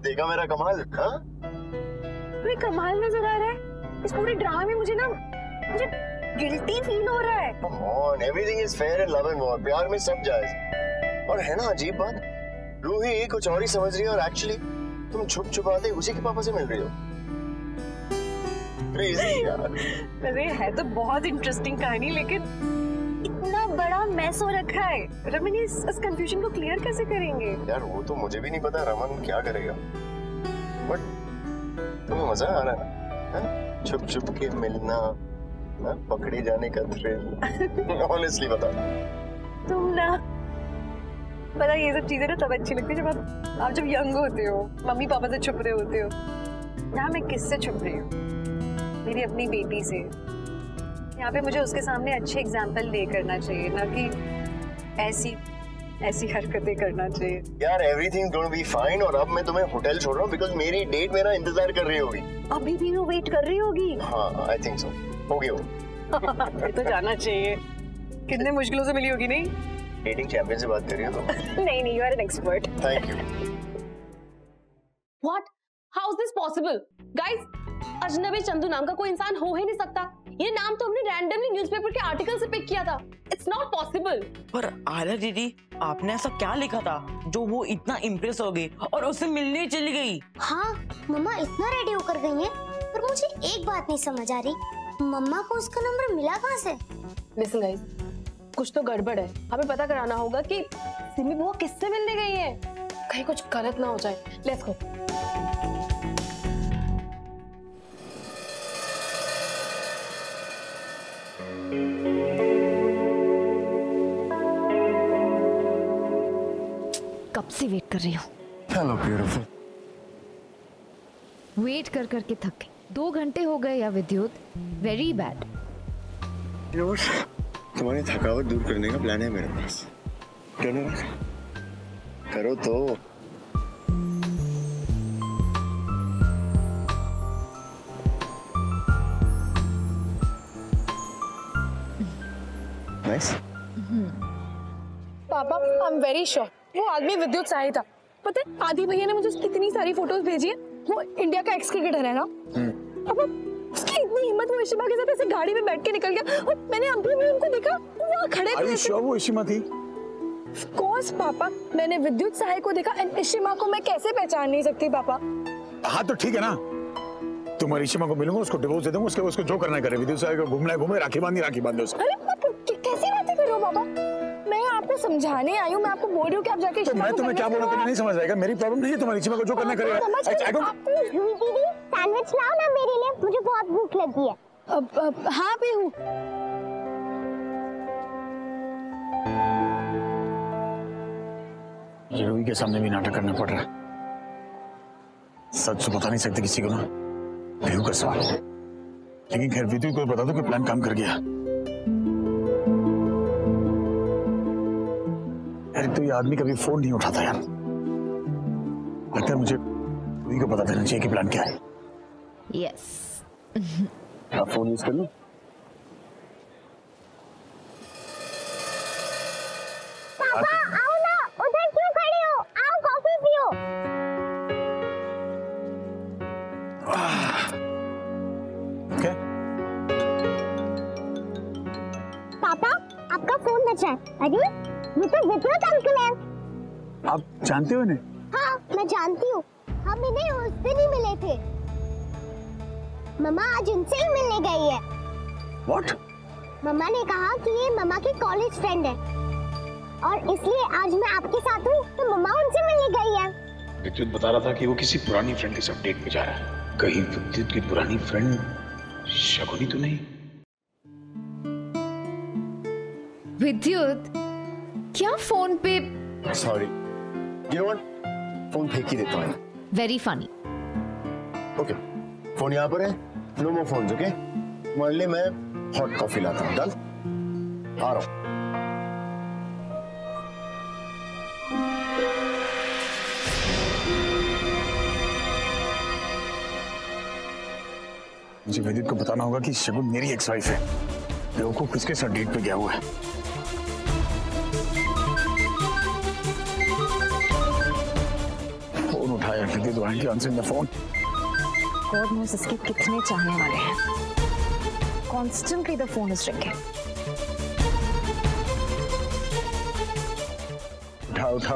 देखा मेरा कमाल? हाँ? अरे कमाल नजर आ रहा है इस पूरे ड्रामे में। मुझे गिल्टी फील हो रहा है। Come on, everything is fair in love and war. प्यार में सब जायज। और है ना अजीब बात, रूही कुछ और ही समझ रही है और एक्चुअली तुम छुप छुपाते उसी के पापा से मिल रही हो। Crazy यार। अरे है तो बहुत इंटरेस्टिंग कहानी, लेकिन इतना बड़ा मैस हो रखा है। रमन इस कंफ्यूजन को क्लियर कैसे करेंगे? यार वो तो मुझे भी नहीं पता रमन क्या करेगा, बट तुम्हें मजा आ रहा है ना? छुप छुप के मिलना, पकड़े जाने का थ्रिल। ऑनेस्टली बता। तुम ना पता ये सब चीजें ना तब अच्छी लगती है जब आप जब यंग होते हो, मम्मी पापा से छुप रहे होते हो। यहाँ मैं किससे छुप रही हूँ? मेरी अपनी बेटी से। यहाँ पे मुझे उसके सामने अच्छे एग्जाम्पल दे करना चाहिए, ना कि ऐसी हरकतें करना चाहिए। यार एवरीथिंग गोना बी फाइन। और अब मैं तुम्हें होटल छोड़ रहा हूँ बिकॉज़ मेरी डेट मेरा इंतजार कर रही होगी। अभी भी वो वेट कर रही होगी? हाँ आई थिंक सो। होगी वो। फिर तो जाना चाहिए। कितने मुश्किलों से मिली होगी? नहीं डेटिंग चैंपियन से बात कर रही हो तुम? नहीं you are an expert. Thank you. What? How is this possible? Guys, अजनबी चंदू नाम का कोई इंसान हो ही नहीं सकता। ये नाम तो हमने रैंडमली न्यूज़पेपर के आर्टिकल से पिक किया था। It's not possible. पर आयला दीदी, आपने ऐसा क्या लिखा था जो वो इतना इम्प्रेस हो गई और उससे मिलने चली गई? हाँ, मम्मा इतना रेडी होकर गई है, पर मुझे एक बात नहीं समझ आ रही, मम्मा को उसका नंबर मिला कहाँ से? लिसन गाइस, कुछ तो गड़बड़ है। हमें पता कराना होगा कि सिमी बुआ किससे मिलने गई है, कहीं कुछ गलत ना हो जाए। Let's go. कब से वेट कर रही हूँ। Hello beautiful. वेट कर करके थक गई। 2 घंटे हो गए या विद्युत, वेरी बैड। तुम्हारी थकावट दूर करने का प्लान है मेरे पास। करो तो। नाइस। पापा, आई एम वेरी श्योर वो आदमी विद्युत साही था। पता है, आदि भैया ने मुझे उसकी इतनी सारी फोटोज भेजी है। वो इंडिया का एक्स क्रिकेटर है ना। अब उसकी इतनी हिम्मत, वो इशिमा के साथ ऐसे गाड़ी में बैठ के निकल गया और मैंने अभी भी उनको देखा, वहाँ खड़े थे। श्योर वो इशिमा थी? ऑफ कोर्स पापा, मैंने विद्युत साही को देखा एंड इशिमा को मैं कैसे पहचान नहीं सकती पापा। हाँ तो ठीक है ना, तुम्हारी इशिमा को मिलूंगा, उसको डिवोर्स दे दूंगा, उसको जो करना करे। विद्युत साही को घूमना है घूमे, राखी बांधे उसको। अरे कैसी बातें कर रहे हो पापा? मैं आपको समझाने आई हूँ, मैं आपको बोल रही हूँ कि आप जाके। तो मैं तुम्हें क्या बोलूँ, तुम्हें नहीं समझ आएगा। मेरी प्रॉब्लम नहीं है, तुम्हारी इशिमा को जो करना करेगा। दीदी सैंडविच लाओ ना मेरे लिए, मुझे बहुत भूख लगी है। हाँ भी हूँ। रूही के सामने भी नाटक करना पड़ रहा है। सच तो बता नहीं सकते किसी को ना, बेहू का सवाल। लेकिन खैर विद्युत को बता दो कि प्लान काम कर गया। अरे तो ये आदमी कभी फोन नहीं उठाता यार। लगता है मुझे रूही को पता देना चाहिए कि प्लान क्या है। यस। आप फोन यूज कर लो। पापा आओ ना, उधर क्यों खड़े हो? आओ कॉफी पियो। क्या? पापा आपका फोन बचा है। अरे ये तो विद्युत अंकल है। आप जानते हो इन्हें? हाँ मैं जानती हूँ, हम इन्हें उस दिन ही मिले थे। मम्मा आज उनसे ही मिलने गई है। What? मम्मा ने कहा कि ये मम्मा की कॉलेज फ्रेंड है और इसलिए आज मैं आपके साथ हूँ, तो मम्मा उनसे मिलने गई है। विद्युत बता रहा था कि वो किसी पुरानी फ्रेंड के साथ डेट पे जा रहा है। कहीं विद्युत की पुरानी फ्रेंड शगुनी तो नहीं? विद्युत क्या फोन पे? Sorry, you know what, phone फेंक ही देता हूँ। Very funny. ओके, फोन यहाँ पर है। नो मोर फोन्स, ओके? तुम्हारे लिए मैं हॉट कॉफी लाता हूँ। डन? आ रहा हूँ। मुझे विद्युत को बताना होगा कि शगुन मेरी एक्स वाइफ है। बेवकूफ किसके साथ डेट पे गया हुआ है। फोन उठाया विद्युत, वहां की answer the phone. God knows इसके कितने चाहने वाले हैं। Constantly the phone is ringing.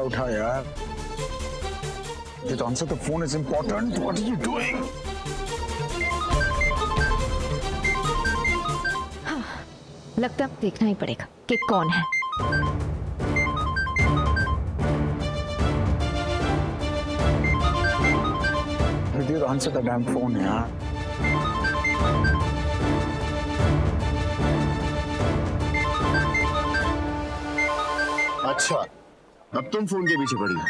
उठा यार। Did answer the phone is important. What are you doing? लगता है देखना ही पड़ेगा कि कौन है। विद्युत आंसर द डैम फोन यार। अच्छा, अब तुम फोन के पीछे पड़ी हो।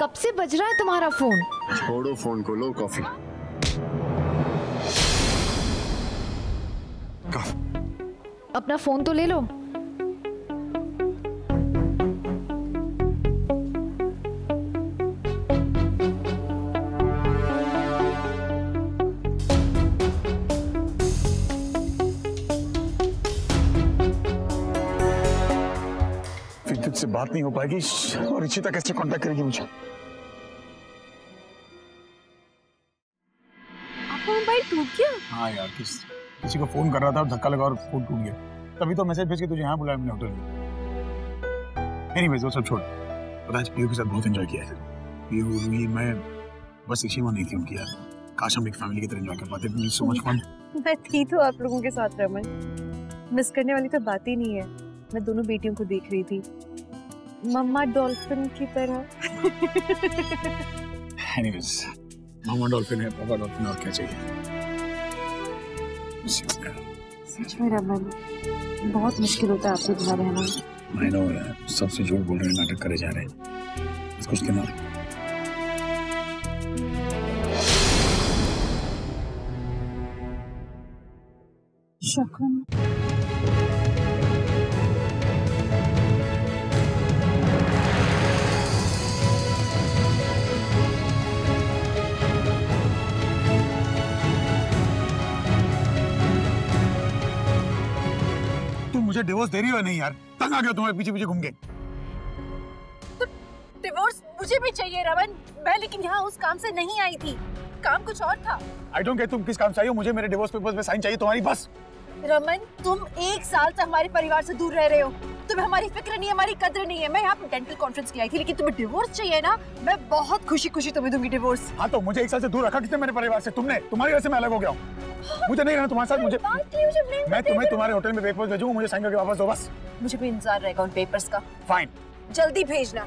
कब से बज रहा है तुम्हारा फोन? छोड़ो फोन को, लो कॉफी। अपना फोन तो ले लो। विद्युत से बात नहीं हो पाएगी और इशिता कैसे कांटेक्ट करेगी मुझे? आपका मोबाइल टूट गया? हाँ यार, किसी को फोन कर रहा था और धक्का लगा और फोन टूट गया। तभी तो मैसेज भेज के तुझे यहाँ बुलाया हमने होटल में। एनीवेज वो सब छोड़। पता है पीयू के साथ बहुत एंजॉय किया है। पीयू रूही मैं बस इसी में नहीं थी उनकी यार। काश हम एक फैमिली की तरह एंजॉय कर पाते। So much fun. मैं थी तो आप लोगों के साथ रमन। मिस करने वाली तो बात ही नहीं है। मैं दोनों बेटियों को देख रही थी मम्मा डॉल्फिन की तरह। एनीवेज मम्मा डॉल्फिन है, पापा डॉल्फिन, और क्या चाहिए। सच में रमन बहुत मुश्किल होता है आपसे बिना रहना। I know, सबसे झूठ बोल रहे हैं, नाटक करे जा रहे हैं। कुछ दिन और शकुन मुझे डिवोर्स दे रही हो नहीं यार? तंग आ गया तुम्हारे पीछे पीछे घूम के। तो डिवोर्स मुझे भी चाहिए रमन। मैं लेकिन यहाँ उस काम से नहीं आई थी, काम कुछ और था। आई डोंट केयर तुम किस काम से आई हो, मुझे मेरे डिवोर्स पेपर्स पे साइन चाहिए तुम्हारी बस। रमन तुम 1 साल से हमारे परिवार से दूर रह रहे हो, तुम्हें हमारी फिक्र नहीं है, हमारी कद्र नहीं है। मैं यहाँ पे डेंटल कॉन्फ्रेंस की आई थी, लेकिन तुम्हें डिवोर्स चाहिए ना। मैं बहुत खुशी खुशी तुम्हें दूंगी डिवोर्स। हाँ तो मुझे 1 साल से दूर रखा किसने मेरे परिवार से? तुमने। तुम्हारी वजह से मैं अलग हो गया हूँ। मुझे नहीं रहना तुम्हारे साथ। मुझे मैं तुम्हें तुम्हारे होटल में पेपर्स भेजूंगा, मुझे साइन करके वापस दो बस। मुझे भी इंतजार रहेगा उन पेपर्स का। फाइन जल्दी भेजना।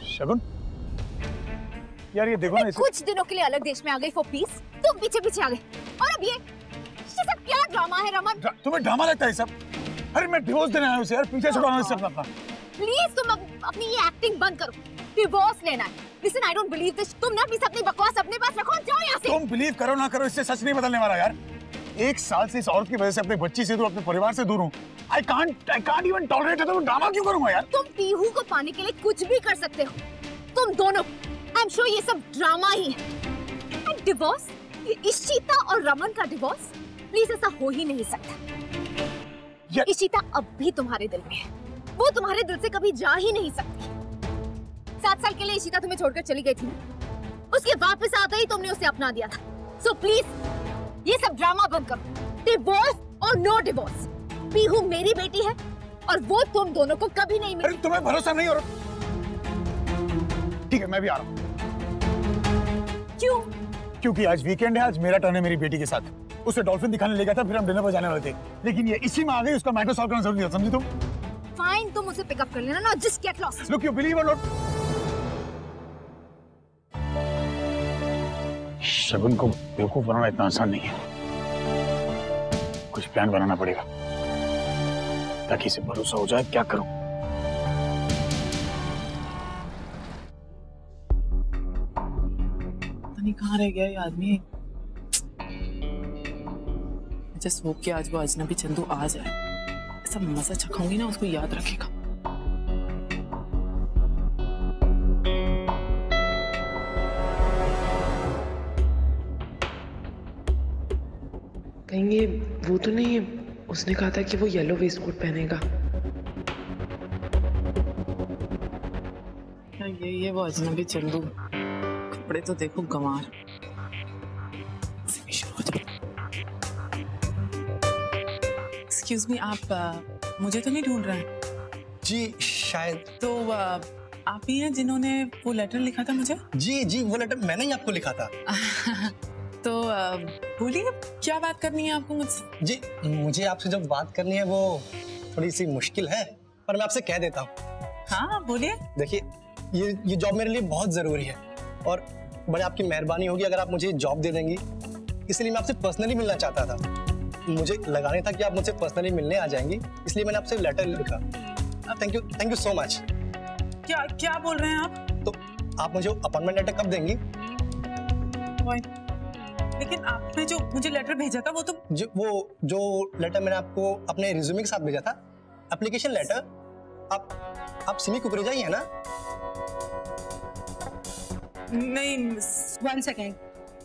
शगुन यार ये देखो ना, कुछ दिनों के लिए अलग देश में आ गई फॉर पीस, तुम पीछे पीछे आ गए। और अब ये सब क्या ड्रामा है रमन? तुम्हें ड्रामा लगता है सब? अरे मैं डिवोर्स देने आया हूं यार, पीछे छुड़ाना है सब अपना। प्लीज तुम अपनी ये एक्टिंग बंद करो, डिवोर्स लेना है। Listen I don't believe this. तुम ना प्लीज अपनी बकवास अपने पास रखो, जाओ यहाँ से। तुम बिलीव करो ना करो, इससे सच नहीं बदलने वाला यार। 1 साल से इस औरत की वजह से अपने बच्ची से दूर, अपने परिवार से दूर हूँ। I can't even tolerate it। तो ड्रामा क्यों करूंगा यार? तुम पीहू को पाने के लिए कुछ भी कर सकते हो, तुम दोनों। आई एम श्योर ये सब ड्रामा ही है। डिवोर्स, इशिता और रमन का डिवोर्स, प्लीज ऐसा हो ही नहीं सकता। इशिता अब भी तुम्हारे दिल में है, वो तुम्हारे दिल से कभी जा ही नहीं सकती। 7 साल के लिए इशिता तुम्हें छोड़कर चली गई थी, उसके वापस आते ही तुमने उसे अपना दिया था। सो प्लीज ये सब ड्रामा बंद करो। डिवोर्स और नो डिवोर्स। पीहू मेरी बेटी है और वो तुम दोनों को कभी नहीं मिलेगी। तुम्हें भरोसा नहीं हो रहा? ठीक है मैं भी आ रहा हूँ। क्यों? क्योंकि आज वीकेंड है, आज मेरा टर्न है मेरी बेटी के साथ। उसे डॉल्फिन दिखाने ले गया था, फिर हम डिनर पर जाने वाले थे, लेकिन ये इसी में आ गई। उसका मैटर सॉल्व करना जरूरी है, समझी तुम? फाइन, तुम उसे पिकअप कर लेना ना, just get lost. Look you believe और नॉट, शगुन को बेवकूफ बनाना इतना आसान नहीं है। कुछ प्लान बनाना पड़ेगा ताकि इसे भरोसा हो जाए। क्या करूं? कहाँ रह गया ये आदमी? जस्ट होप कि आज वो अजनबी चंदू आ जाए, ऐसा मजा चखाऊंगी ना उसको याद रखेगा। कहीं ये वो तो नहीं है? उसने कहा था कि वो येलो वेस्ट कोट पहनेगा। ये वो अजनबी चंदू, कपड़े तो देखो गंवार। एक्सक्यूज मी, आप मुझे तो नहीं ढूंढ रहे हैं? जी शायद। तो आप ही हैं जिन्होंने वो लेटर लिखा था मुझे? जी जी, वो लेटर मैंने ही आपको लिखा था। तो बोलिए क्या बात करनी है आपको मुझसे? जी मुझे आपसे जो बात करनी है वो थोड़ी सी मुश्किल है, पर मैं आपसे कह देता हूँ। हाँ बोलिए। देखिए ये जॉब मेरे लिए बहुत जरूरी है और बड़े आपकी मेहरबानी होगी अगर आप मुझे जॉब दे देंगी। इसलिए मैं आपसे पर्सनली मिलना चाहता था। मुझे लगा नहीं था कि आप मुझसे पर्सनली मिलने आ जाएंगी, इसलिए मैंने आपसे लेटर लिखा। Thank you so much. क्या बोल रहे हैं आप? तो आप मुझे अपॉइंटमेंट लेटर कब देंगी? लेकिन आपने जो मुझे लेटर भेजा था वो तो जो लेटर मैंने आपको अपने रिज्यूमे के साथ भेजा था, एप्लीकेशन लेटर। आप सिमी कुकरेजा ही है ना? नहीं। 1 सेकेंड,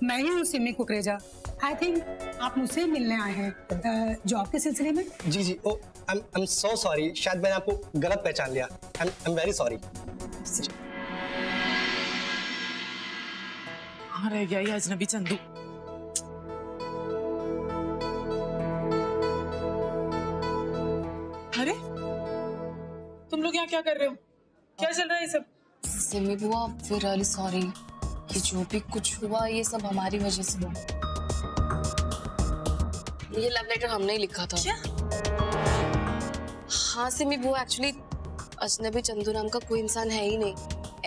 मैं ही हूँ सिमी कुकरेजा। आई थिंक आप मुझसे मिलने आए हैं जॉब के सिलसिले में। जी जी, ओ आई एम सो सॉरी, शायद मैंने आपको गलत पहचान लिया। I am very sorry. कहाँ रह गया ये अजनबी चंदू? अरे तुम लोग यहाँ क्या कर रहे हो? क्या चल रहा है ये सब? सिमी बुआ, वी रियली सॉरी। ये जो भी कुछ हुआ ये सब हमारी वजह से हुआ। ये लव लेटर हमने ही लिखा था। क्या? हाँ सिमी बुआ, एक्चुअली अजनबी चंदू नाम का कोई इंसान है ही नहीं,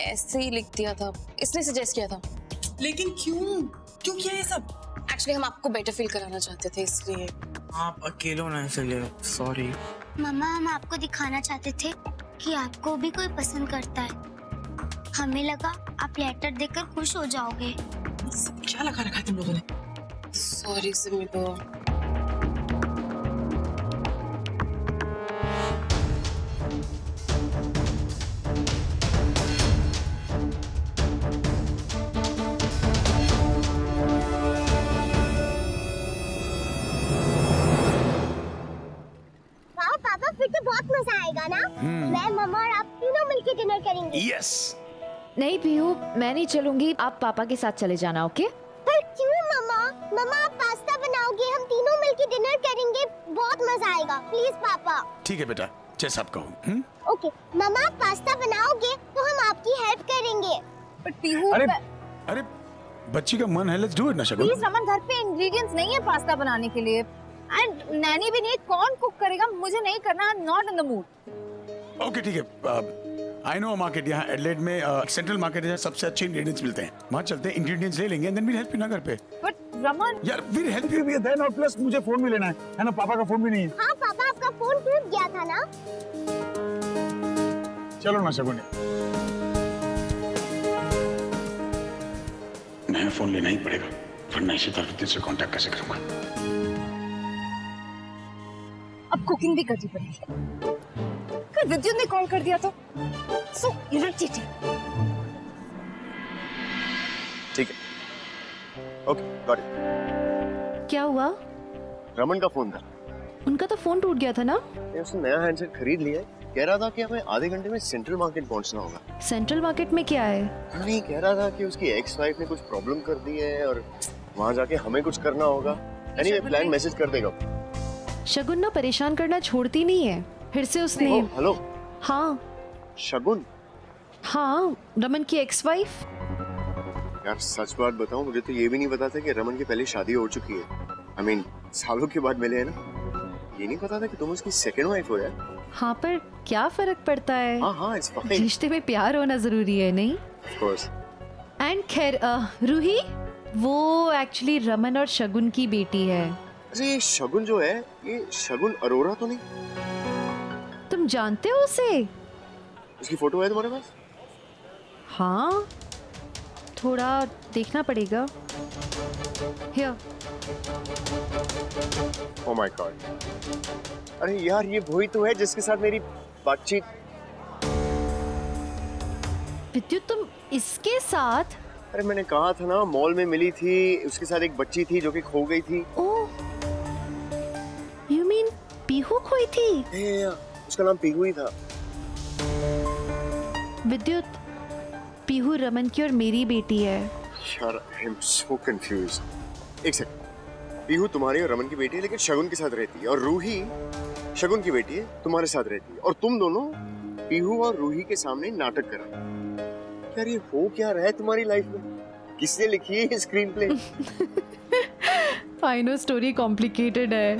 ऐसे ही लिख दिया था, इसने सजेस्ट किया था। लेकिन क्यों क्यों किया ये सब? एक्चुअली हम आपको बेटर फील कराना चाहते थे, इसलिए। आप अकेले होना इसलिए सॉरी। मम्मा, हम आपको दिखाना चाहते थे कि आपको भी कोई पसंद करता है। हमें लगा आप लेटर देखकर खुश हो जाओगे। क्या लगा रखा है तुम लोगों ने? सॉरी सिमी बुआ। पापा फिर तो बहुत मजा आएगा ना। मैं, मम्मा और आप तीनों मिलकर डिनर करेंगे। यस। नहीं पीहू, मैं नहीं चलूंगी, आप पापा के साथ चले जाना। ओके? पर क्यों मम्मा? मम्मा आप पास्ता बनाओगे, हम तीनों मिलकर डिनर करेंगे, बहुत मजा आएगा। प्लीज पापा। ठीक है बेटा, जैसा आप कहो। ओके मम्मा, आप पास्ता बनाओगे तो हम आपकी हेल्प करेंगे। पर पीहू, अरे बच्ची का मन है, लेट्स डू इट ना शगुन। प्लीज रमन, घर पे इंग्रेडिएंट्स नहीं है पास्ता बनाने के लिए, एंड नैनी भी नहीं, कौन कुक करेगा? मुझे नहीं करना, I am not in the mood. Okay ठीक है, आई नो मार्केट, यहाँ एडलेड में सेंट्रल मार्केट है, सबसे अच्छे इंग्रेडिएंट्स मिलते हैं, वहाँ चलते हैं, इंग्रेडिएंट्स ले लेंगे, देन वील हेल्प यू ना घर पे। बट रमन यार वील हेल्प यू भी देन, और प्लस मुझे फोन भी लेना है ना, पापा का फोन भी नहीं है। हाँ पापा, आपका फोन टूट गया था ना। चलो ना शगुन, नया फोन लेना ही पड़ेगा, वरना इसी तरह से कांटेक्ट कैसे करूंगा। अब कुकिंग भी करनी पड़ेगी। कल विद्युत ने कॉल कर दिया तो सो इरिटेटिंग। ठीक है, ओके गॉट इट। क्या हुआ? रमन का फोन था। उनका तो फोन टूट गया था ना? उसने नया हैंडसेट खरीद लिया है, कह रहा था कि हमें आधे घंटे में सेंट्रल मार्केट पहुंचना होगा। सेंट्रल मार्केट में क्या है? नहीं, कह रहा था कि उसकी एक्स वाइफ ने कुछ प्रॉब्लम कर दी है और वहाँ जाके हमें कुछ करना होगा। एनीवे प्लान मैसेज कर देगा। शगुन ना परेशान करना छोड़ती नहीं है, फिर से उसने। हेलो। हाँ शगुन? हाँ, रमन की एक्स वाइफ। यार सच बात बताऊं, मुझे तो ये भी नहीं पता था कि रमन की पहले शादी हो चुकी है। I mean, सालों के बाद मिले हैं ना, ये नहीं पता था कि तुम उसकी सेकंड वाइफ हो यार। हाँ पर क्या फर्क पड़ता है? हाँ, it's fine। रिश्ते में प्यार होना जरूरी है, नहीं? Of course। एंड खैर रूही, वो एक्चुअली रमन और शगुन की बेटी है। अरे ये शगुन जो है, ये शगुन अरोरा तो नहीं? तुम जानते हो उसे? उसकी फोटो है तुम्हारे पास? हाँ, थोड़ा देखना पड़ेगा। Here। Oh my God। अरे यार, ये वही तो है जिसके साथ मेरी बातचीत। विद्युत, तुम इसके साथ? अरे मैंने कहा था ना, मॉल में मिली थी, उसके साथ एक बच्ची थी जो कि खो गई थी। ओह, you mean पीहू खोई थी? उसका नाम पीहू ही था। विद्युत, पीहू रमन की और मेरी बेटी है। यार आई एम सो कंफ्यूज्ड। एक सेकंड, पीहू तुम्हारी और रमन की बेटी है, लेकिन शगुन के साथ रहती है, और रूही शगुन की बेटी है, तुम्हारे साथ रहती है, और तुम दोनों पीहू और रूही के सामने नाटक करा। यार ये हो क्या रहा है तुम्हारी लाइफ में? किसने लिखी है screen play? I know story complicated है,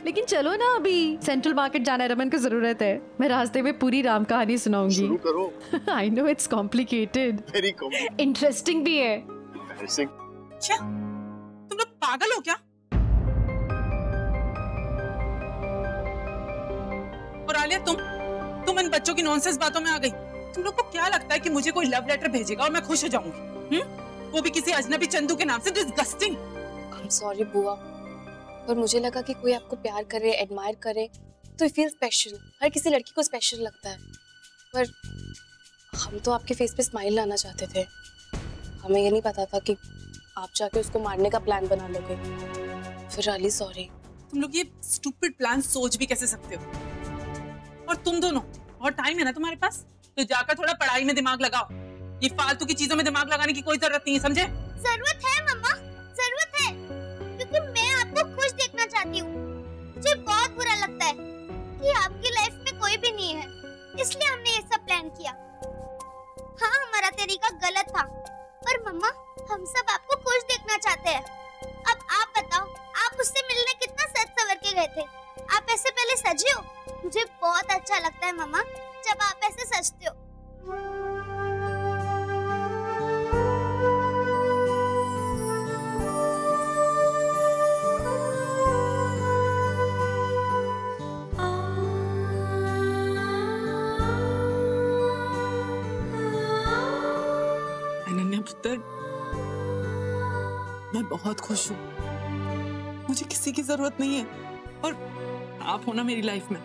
लेकिन चलो ना, अभी सेंट्रल मार्केट जाना है, रमन को जरूरत है, मैं रास्ते में पूरी राम कहानी सुनाऊंगी। शुरू करो। I know it's complicated, very complicated, interesting भी है। क्या तुम लोग पागल हो क्या? और आलिया, तुम इन बच्चों की नॉनसेंस बातों में आ गई। तुम लोग को क्या लगता है कि मुझे कोई लव लेटर भेजेगा और मैं खुश हो जाऊंगी? वो भी किसी अजनबी चंदू के नाम से? डिस्गस्टिंग। आई एम सॉरी बुआ, पर मुझे लगा कि कोई आपको प्यार करे, एडमायर करे तो फील स्पेशल। हर किसी लड़की को स्पेशल लगता है, पर हम तो आपके फेस पे स्माइल लाना चाहते थे। हमें ये नहीं पता था कि आप जाके उसको मारने का प्लान बना लोगे। फिर रियली सॉरी। तुम लोग ये स्टूपिड प्लान सोच भी कैसे सकते हो? और तुम दोनों, और टाइम है ना तुम्हारे पास, तो जाकर थोड़ा पढ़ाई में दिमाग लगाओ। ये फालतू की चीजों में दिमाग लगाने की कोई जरूरत नहीं है, समझे? जरूरत है मम्मा, जरूरत है, क्योंकि मैं आपको खुश देखना चाहती हूँ। मुझे बहुत बुरा लगता है कि आपकी लाइफ में कोई भी नहीं है, इसलिए हमने ये सब प्लान किया। हाँ, हमारा तरीका गलत था, पर मम्मा हम सब आपको खुश देखना चाहते हैं। अब आप बताओ, आप उससे मिलने कितना सज सवर के गए थे? आप ऐसे पहले सजे हो? मुझे बहुत अच्छा लगता है मम्मा जब आप ऐसे सजते हो। अनन्या पुत्र, मैं बहुत खुश हूँ। मुझे किसी की जरूरत नहीं है, और आप हो ना मेरी लाइफ में।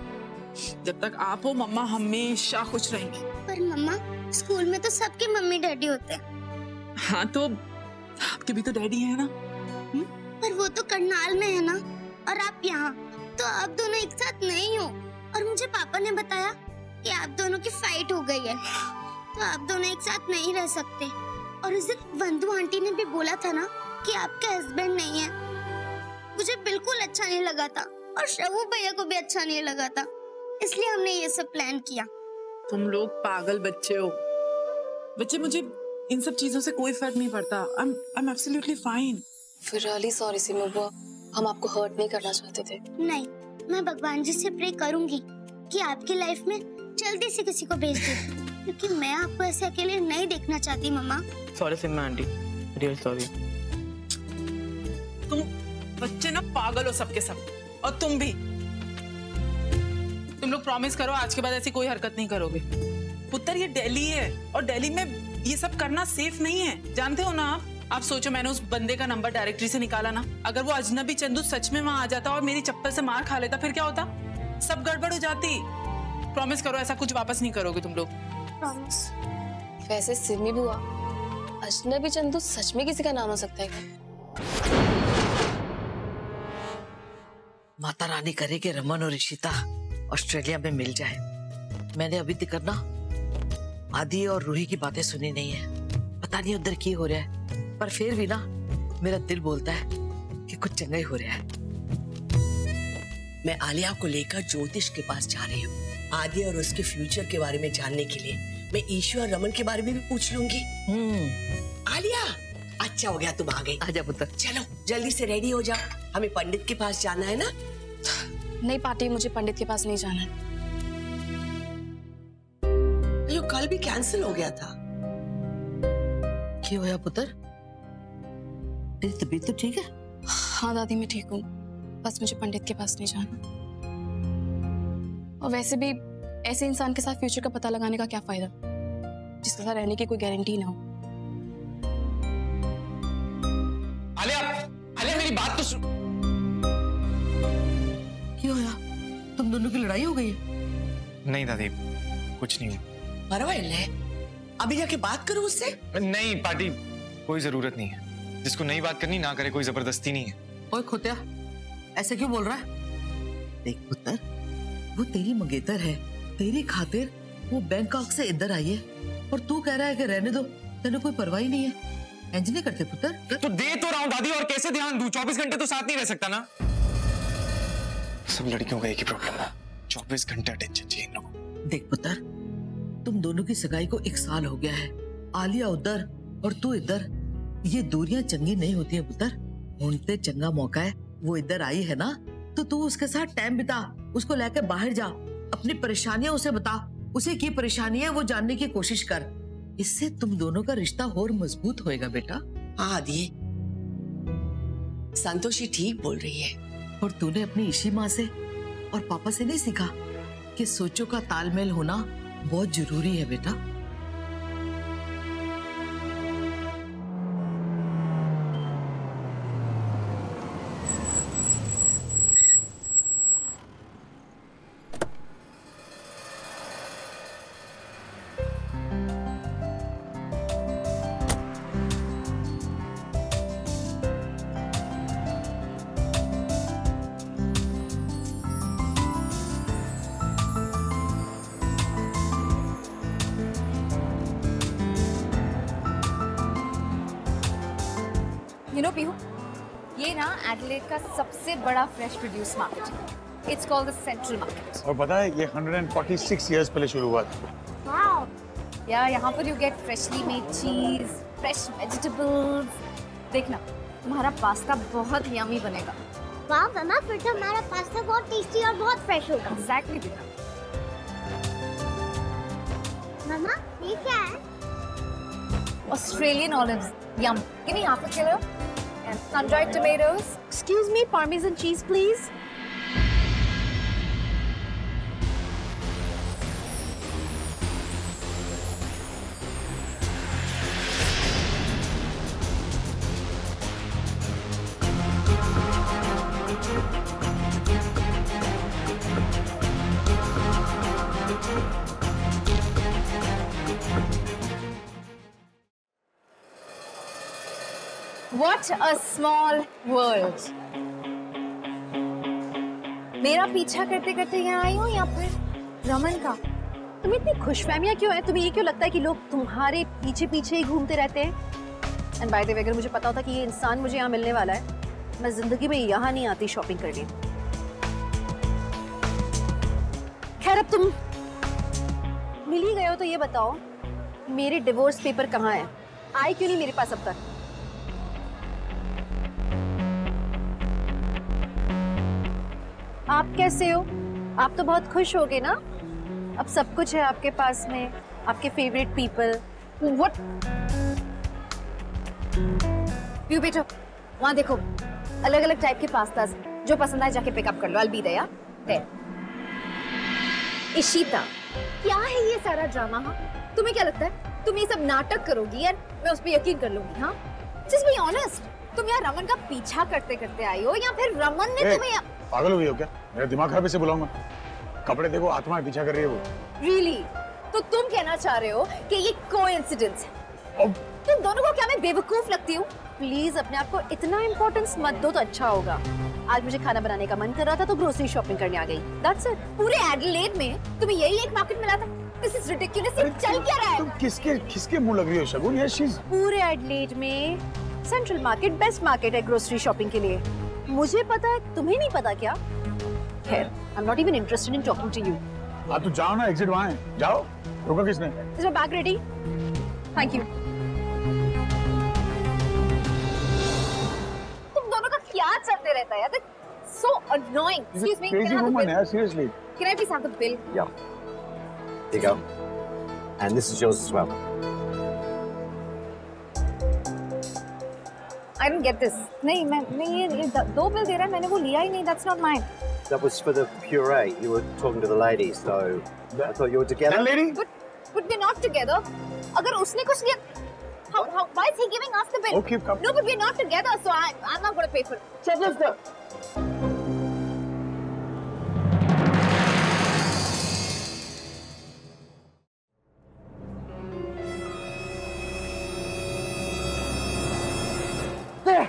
जब तक आप हो मम्मा हमेशा खुश रहेंगी। पर मम्मा, स्कूल में तो सबके मम्मी डैडी होते हैं। हाँ, तो आपके भी तो डैडी है ना? पर वो तो करनाल में है ना, और आप यहाँ, तो आप दोनों एक साथ नहीं हो। और मुझे पापा ने बताया कि आप दोनों की फाइट हो गई है, तो आप दोनों एक साथ नहीं रह सकते। और उस दिन वंदु आंटी ने भी बोला था ना कि आपके हस्बैंड नहीं है। मुझे बिल्कुल अच्छा नहीं लगा था, और शवू भैया को भी अच्छा नहीं लगा था, इसलिए हमने ये सब प्लान किया। तुम लोग पागल बच्चे हो। बच्चे, मुझे इन सब चीजों से कोई फर्क नहीं पड़ता। I'm absolutely fine। फिर रियली सॉरी सिमी बुआ, हम आपको हर्ट नहीं करना चाहते थे। नहीं, मैं भगवान जी से प्रे करूंगी कि आपकी लाइफ में जल्दी से किसी को भेज दे, क्योंकि मैं आपको ऐसे अकेले नहीं देखना चाहती मम्मा। Sorry Simma aunty, real sorry. तुम बच्चे ना पागल हो सबके सब, और तुम भी। तुम लोग प्रॉमिस करो आज के बाद ऐसी कोई हरकत नहीं करोगे। पुत्र, ये दिल्ली है, और दिल्ली में ये सब करना सेफ नहीं है, जानते हो ना आप सोचो, मैंने उस बंदे का नंबर डायरेक्टरी से निकाला ना, अगर वो अजनबी चंदू सच में वहां आ जाता और मेरी चप्पल से मार खा लेता, फिर क्या होता? सब गड़बड़ हो जाती। प्रॉमिस करो ऐसा कुछ वापस नहीं करोगे तुम लोग। प्रॉमिस। वैसे सिमी बुआ, अजनबी चंदू सच में किसी का नाम हो सकता है क्या? माता रानी करे कि रमन और ऋषिता ऑस्ट्रेलिया में मिल जाए। मैंने अभी तक ना आदि और रूही की बातें सुनी नहीं है, पता नहीं उधर क्या हो रहा है, पर फिर भी ना मेरा दिल बोलता है कि कुछ चंगा ही हो रहा है। मैं आलिया को लेकर ज्योतिष के पास जा रही हूँ, आदि और उसके फ्यूचर के बारे में जानने के लिए। मैं ईश्वर और रमन के बारे में भी पूछ लूंगी। आलिया, अच्छा हो गया तुम आ गई। आजा पुत्र, चलो जल्दी से रेडी हो जाओ, हमें पंडित के पास जाना है ना। नहीं पार्टी, मुझे पंडित के पास नहीं जाना है। जो कल भी कैंसिल हो गया था। क्या होया पुत्र? तेरी तबीयत तो ठीक है? हाँ दादी, मैं ठीक हूँ, बस मुझे पंडित के पास नहीं जाना। और वैसे भी ऐसे इंसान के साथ फ्यूचर का पता लगाने का क्या फायदा जिसके साथ रहने की कोई गारंटी ना हो। आलिया, आलिया मेरी बात तो सुन। क्या होया? तुम दोनों की लड़ाई हो गई है? नहीं दादी, कुछ नहीं हुआ। परवाइल्ले, अभी जाके बात करो उससे। नहीं पार्टी, कोई जरूरत नहीं है। जिसको नहीं बात करनी ना करे, कोई जबरदस्ती नहीं है। ओए खोतिया, ऐसे क्यों बोल रहा है? देख पुत्र, वो तेरी मंगेतर है, तेरी खातिर वो बैंकॉक से इधर आई है, और तू कह रहा है कि रहने दो, तेने कोई परवाह ही नहीं है। इंज नहीं करते पुत्र। तो दे तो रहा हूँ दादी, और कैसे ध्यान दूं? 24 घंटे तो साथ नहीं रह सकता ना। सब लड़कियों का एक ही प्रॉब्लम है, 24 घंटे अटेंशन चाहिए इन लोगों को। देख पुत्र, तुम दोनों की सगाई को 1 साल हो गया है। आलिया उधर और तू इधर, ये दूरियां चंगी नहीं होती है पुत्र। ढूंढते चंगा मौका है, वो इधर आई है ना, तो तू उसके साथ टाइम बिता, उसको लेकर बाहर जा, अपनी परेशानियां उसे बता, उसे की परेशानी है वो जानने की कोशिश कर। इससे तुम दोनों का रिश्ता और मजबूत होएगा बेटा। हाँ दी, संतोषी ठीक बोल रही है। और तूने अपनी ईशी माँ से और पापा से नहीं सीखा कि सोचों का तालमेल होना बहुत जरूरी है बेटा। You know, पीहू, ये ना एडिलेड का सबसे बड़ा फ्रेश प्रोड्यूस मार्केट है। It's called the Central Market. और पता है ये 146 years पहले शुरू हुआ था। Wow. यार यहाँ पर you get freshly made cheese, fresh vegetables. देखना, तुम्हारा पास्ता बहुत यम्मी बनेगा। वाह मम्मा, फिर तो हमारा पास्ता बहुत टेस्टी और बहुत फ्रेश होगा। Exactly बेटा। मम्मा, ये क्या है? Australian olives. Yum. Give me half a kilo. And sun-dried tomatoes. Excuse me, Parmesan cheese, please. What a small world. मेरा पीछा करते करते यहाँ आई हूँ या फिर रमन का? तुम्हें इतनी खुशफहमियाँ क्यों है? तुम्हें ये क्यों लगता है कि लोग तुम्हारे पीछे पीछे ही घूमते रहते हैं? एंड बाय द वे, अगर मुझे पता होता कि ये इंसान मुझे यहाँ मिलने वाला है, मैं जिंदगी में यहाँ नहीं आती शॉपिंग करने। खैर, अब तुम मिल ही गए हो तो ये बताओ, मेरे डिवोर्स पेपर कहाँ है? आए क्यों नहीं मेरे पास अब तक? आप कैसे हो? आप तो बहुत खुश होगे ना? अब सब कुछ है आपके पास में, आपके फेवरेट पीपल। What? व्यू बेटो, वहाँ देखो, अलग अलग टाइप के पास्ता, जो पसंद आए जाके पिकअप कर लो। I'll be there, there. Ishita, क्या है ये सारा ड्रामा? हाँ, तुम्हें क्या लगता है तुम ये सब नाटक करोगी यार मैं उस पर यकीन कर लूंगी? हाँ, जस्ट बी ऑनेस्ट, तुम यार रमन का पीछा करते करते आई हो या फिर रमन ने तुम्हें? पागल हो गई हो क्या? मेरा दिमाग खराब ऐसे बुलाऊंगा? कपड़े देखो, आत्मा पीछा कर रही है वो। Really? तो तुम कहना चाह रहे हो कि ये कोइंसिडेंस है? तुम दोनों को क्या मैं बेवकूफ लगती हूँ? प्लीज अपने आप को इतना इम्पोर्टेंस मत दो तो अच्छा होगा। आज मुझे खाना बनाने का मन कर रहा था तो ग्रोसरी शॉपिंग करने आ गई। That's it. पूरे एडिलेड में तुम्हें यही एक मार्केट मिला था? This is ridiculous. ये चल क्या रहा है? तुम किसके मुंह लग रही हो शगुन? Yes, she's... पूरे एडिलेड में सेंट्रल मार्केट बेस्ट मार्केट है ग्रोसरी शॉपिंग के लिए। मुझे पता है, तुम्हें नहीं पता क्या? खैर, I'm not even interested in talking to you. हाँ तो जाओ ना, एग्जिट वहाँ है, जाओ। रुका किसने? Is my bag ready? Thank you. तुम दोनों का क्या चलते रहता है यार? So annoying. Excuse me. Crazy woman, यार, seriously. Can I please have the bill? Yeah. Here you go. And this is yours as well. I don't get this. नहीं ये दो बिल दे रहा है, मैंने वो लिया ही नहीं. That's not mine. That was for the puree. You were talking to the lady, so I thought you were together. That lady? But we're not together. अगर उसने कुछ लिया, why is he giving us the bill? Okay, come. No, but we're not together, so I'm not going to pay for it. Check this out. There!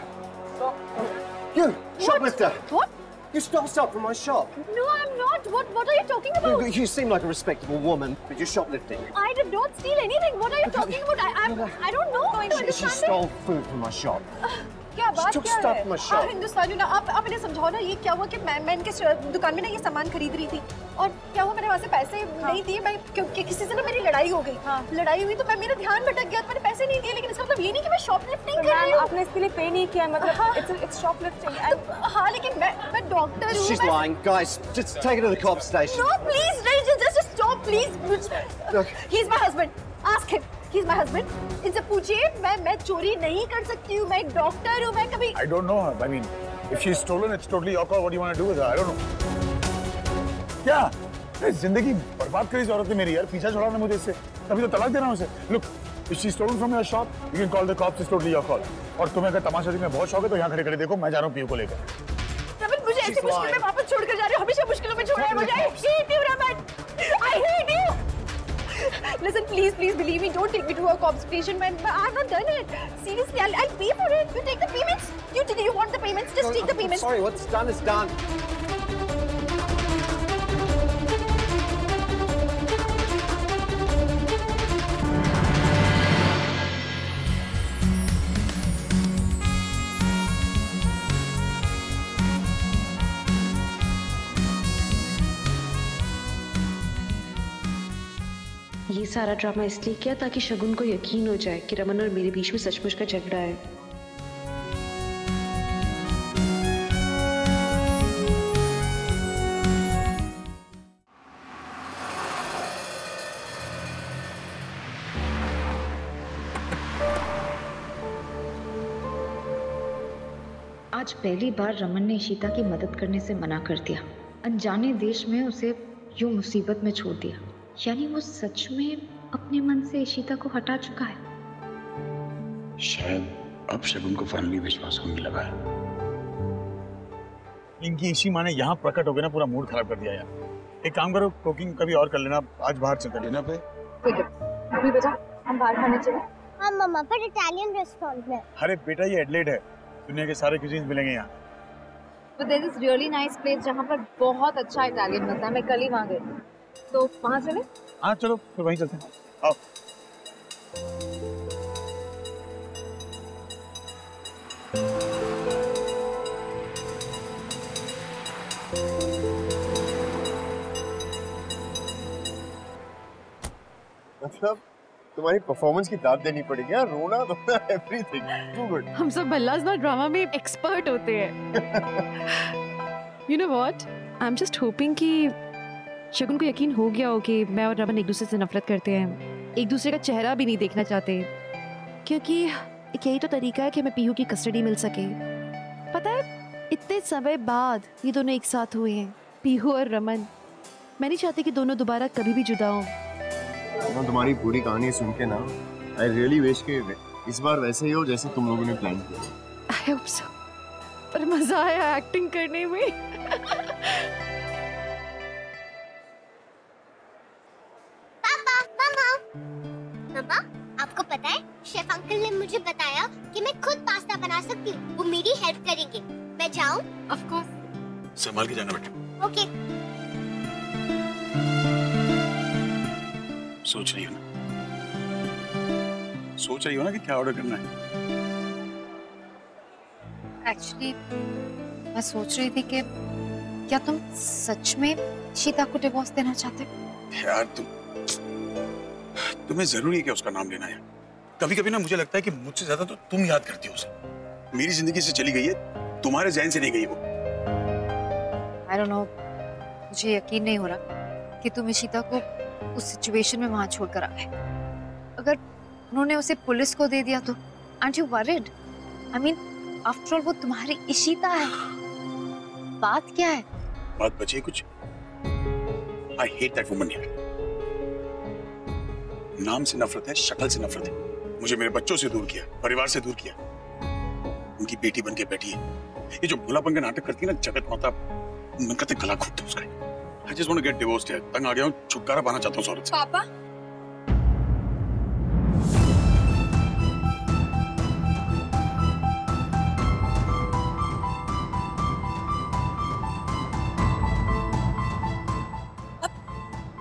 You, shoplifter! What? You stole stuff from my shop. No, I'm not. What are you talking about? You seem like a respectable woman, but you're shoplifting. I did not steal anything. What are you talking about? I don't know. I don't She understand stole food from my shop. क्या बात took क्या stuff है? from my shop. हिंदुस्तानी ना, आप इन्हें समझाओ ना, ये क्या हुआ कि मैं इनके दुकान में ना ये सामान खरीद रही थी और क्या हुआ, मैंने वहाँ से पैसे नहीं दिए, मैं क्योंकि किसी से ना मेरी लड़ाई हो गई। लड़ाई हुई तो मेरा ध्यान भटक गया, तो मैंने पैसे नहीं दिए, लेकिन इसका मतलब ये नहीं कि मैं शॉपलिफ्टिंग कर रही हूँ। आपने इसके लिए पे नहीं किया, मतलब it's shoplifting. हाँ, लेकिन मैं डॉक्टर हूँ। She's lying. Guys, just take her to the cop station. No, please, just stop, please. Look. He's my husband. Ask him. He's my husband. इनसे पूछिए, मैं चोरी नहीं कर सकती हूँ, मैं एक डॉक्टर हूँ, मैं कभी... I don't know her. I mean, if she's stolen, it's totally your call. What do you want to do with her? I don't know. क्या? जिंदगी बर्बाद करी इस औरत ने मेरी यार, पीछा छोड़ा ना मुझे इससे, तभी तो तलाक देना उसे। Look, if she's stolen from your shop, you can call the cops. It's totally your call. और तुम्हें अगर तमाशा देखने में बहुत शौक है तो यहाँ खड़े खड़े देखो, मैं जा रहा हूँ पीयू को लेकर। रमन, मुझे ऐसी मुश्किल में वापस छोड़ कर जा रहे हो, हमेशा मुश्किलों में छोड़ रहे हो मुझे। I hate you, Raman. I hate you. Listen, please believe me. Don't take me to a cop station. I have not done it. Seriously, I'll pay for it. You take the payments. You want the payments? Just take the payments. Sorry, what's done is done. सारा drama इसलिए किया ताकि शगुन को यकीन हो जाए कि रमन और मेरे बीच में सचमुच का झगड़ा है। आज पहली बार रमन ने इशिता की मदद करने से मना कर दिया। अनजाने देश में उसे यूं मुसीबत में छोड़ दिया। यानी वो सच में अपने मन से इशिता को हटा चुका है। शायद अब शगुन को फाइनली विश्वास होने लगा है। इनकी इसी माने यहाँ प्रकट हो गए ना, पूरा मूड खराब कर दिया यार। एक काम करो, कुकिंग कभी और कर लेना, आज बाहर चलते डिनर पे। ठीक है अभी बेटा हम बाहर खाने चले। हाँ मम्मा, पर इटालियन रेस्टोरेंट में। अरे बेटा ये एडलेड है, दुनिया के सारे क्यूजीन्स मिलेंगे यहाँ। But there is really nice place जहाँ पर बहुत अच्छा इटालियन बनता है। मैं कल ही वहाँ गई, तो वहाँ चले? हाँ चलो फिर वहीं चलते हैं, आओ। मतलब तुम्हारी परफॉर्मेंस की दाद देनी पड़ेगी यार, रोना धोना एवरीथिंग टू गुड। हम सब भल्लाज ना ड्रामा में एक्सपर्ट होते हैं। You know what, I am just hoping कि शगुन को यकीन हो गया हो कि मैं और रमन एक दूसरे से नफरत करते हैं, एक दूसरे का चेहरा भी नहीं देखना चाहते, क्योंकि यही तो तरीका है कि हमें पीहू की कस्टडी मिल सके। पता है इतने समय बाद ये दोनों एक साथ हुए हैं, पीहू और रमन। मैं नहीं चाहती कि दोनों दोबारा कभी भी जुदा हों। तुम्हारी पूरी कहानी सुन के ना आई रियली विश कि इस बार वैसे ही हो जैसे तुम लोगों ने प्लान किया। आई होप सो, पर मजा आया एक्टिंग करने में। पापा, मम्मा, आपको पता है शेफ अंकल ने मुझे बताया कि मैं खुद पास्ता बना सकती हूँ। वो मेरी हेल्प करेंगे। मैं जाऊँ? Of course. संभाल के जाना बेटा। ओके। सोच रही हो ना, सोच रही हो ना कि क्या ऑर्डर करना है? एक्चुअली मैं सोच रही थी कि क्या तुम सच में शीता को डिवोर्स देना चाहते हो? यार तुम्हें जरूरी है कि उसका नाम लेना है? कभी कभी ना मुझे लगता है कि मुझसे ज्यादा तो तुम याद करती हो उसे। मेरी जिंदगी से चली गई है, तुम्हारे ज़हन से नहीं गई वो। I don't know, मुझे यकीन नहीं हो रहा कि तुम इशिता को उस सिचुएशन में वहां छोड़कर आ गए। अगर उन्होंने उसे पुलिस को दे दिया तो aren't you worried? I mean, after all वो तुम्हारी इशिता है। बात क्या है? बात बची कुछ? I hate that woman यार। नाम से नफरत है, शक्ल से नफरत है। मुझे मेरे बच्चों से दूर किया, परिवार से दूर किया। उनकी बेटी बन के बैठी है। ये जो भोलापन का नाटक करती है ना जगत माता, मन करते गला घोटते उसका। I just want to get divorced यार। तंग आ गया हूँ, छुटकारा पाना चाहता हूँ इस औरत से। पापा,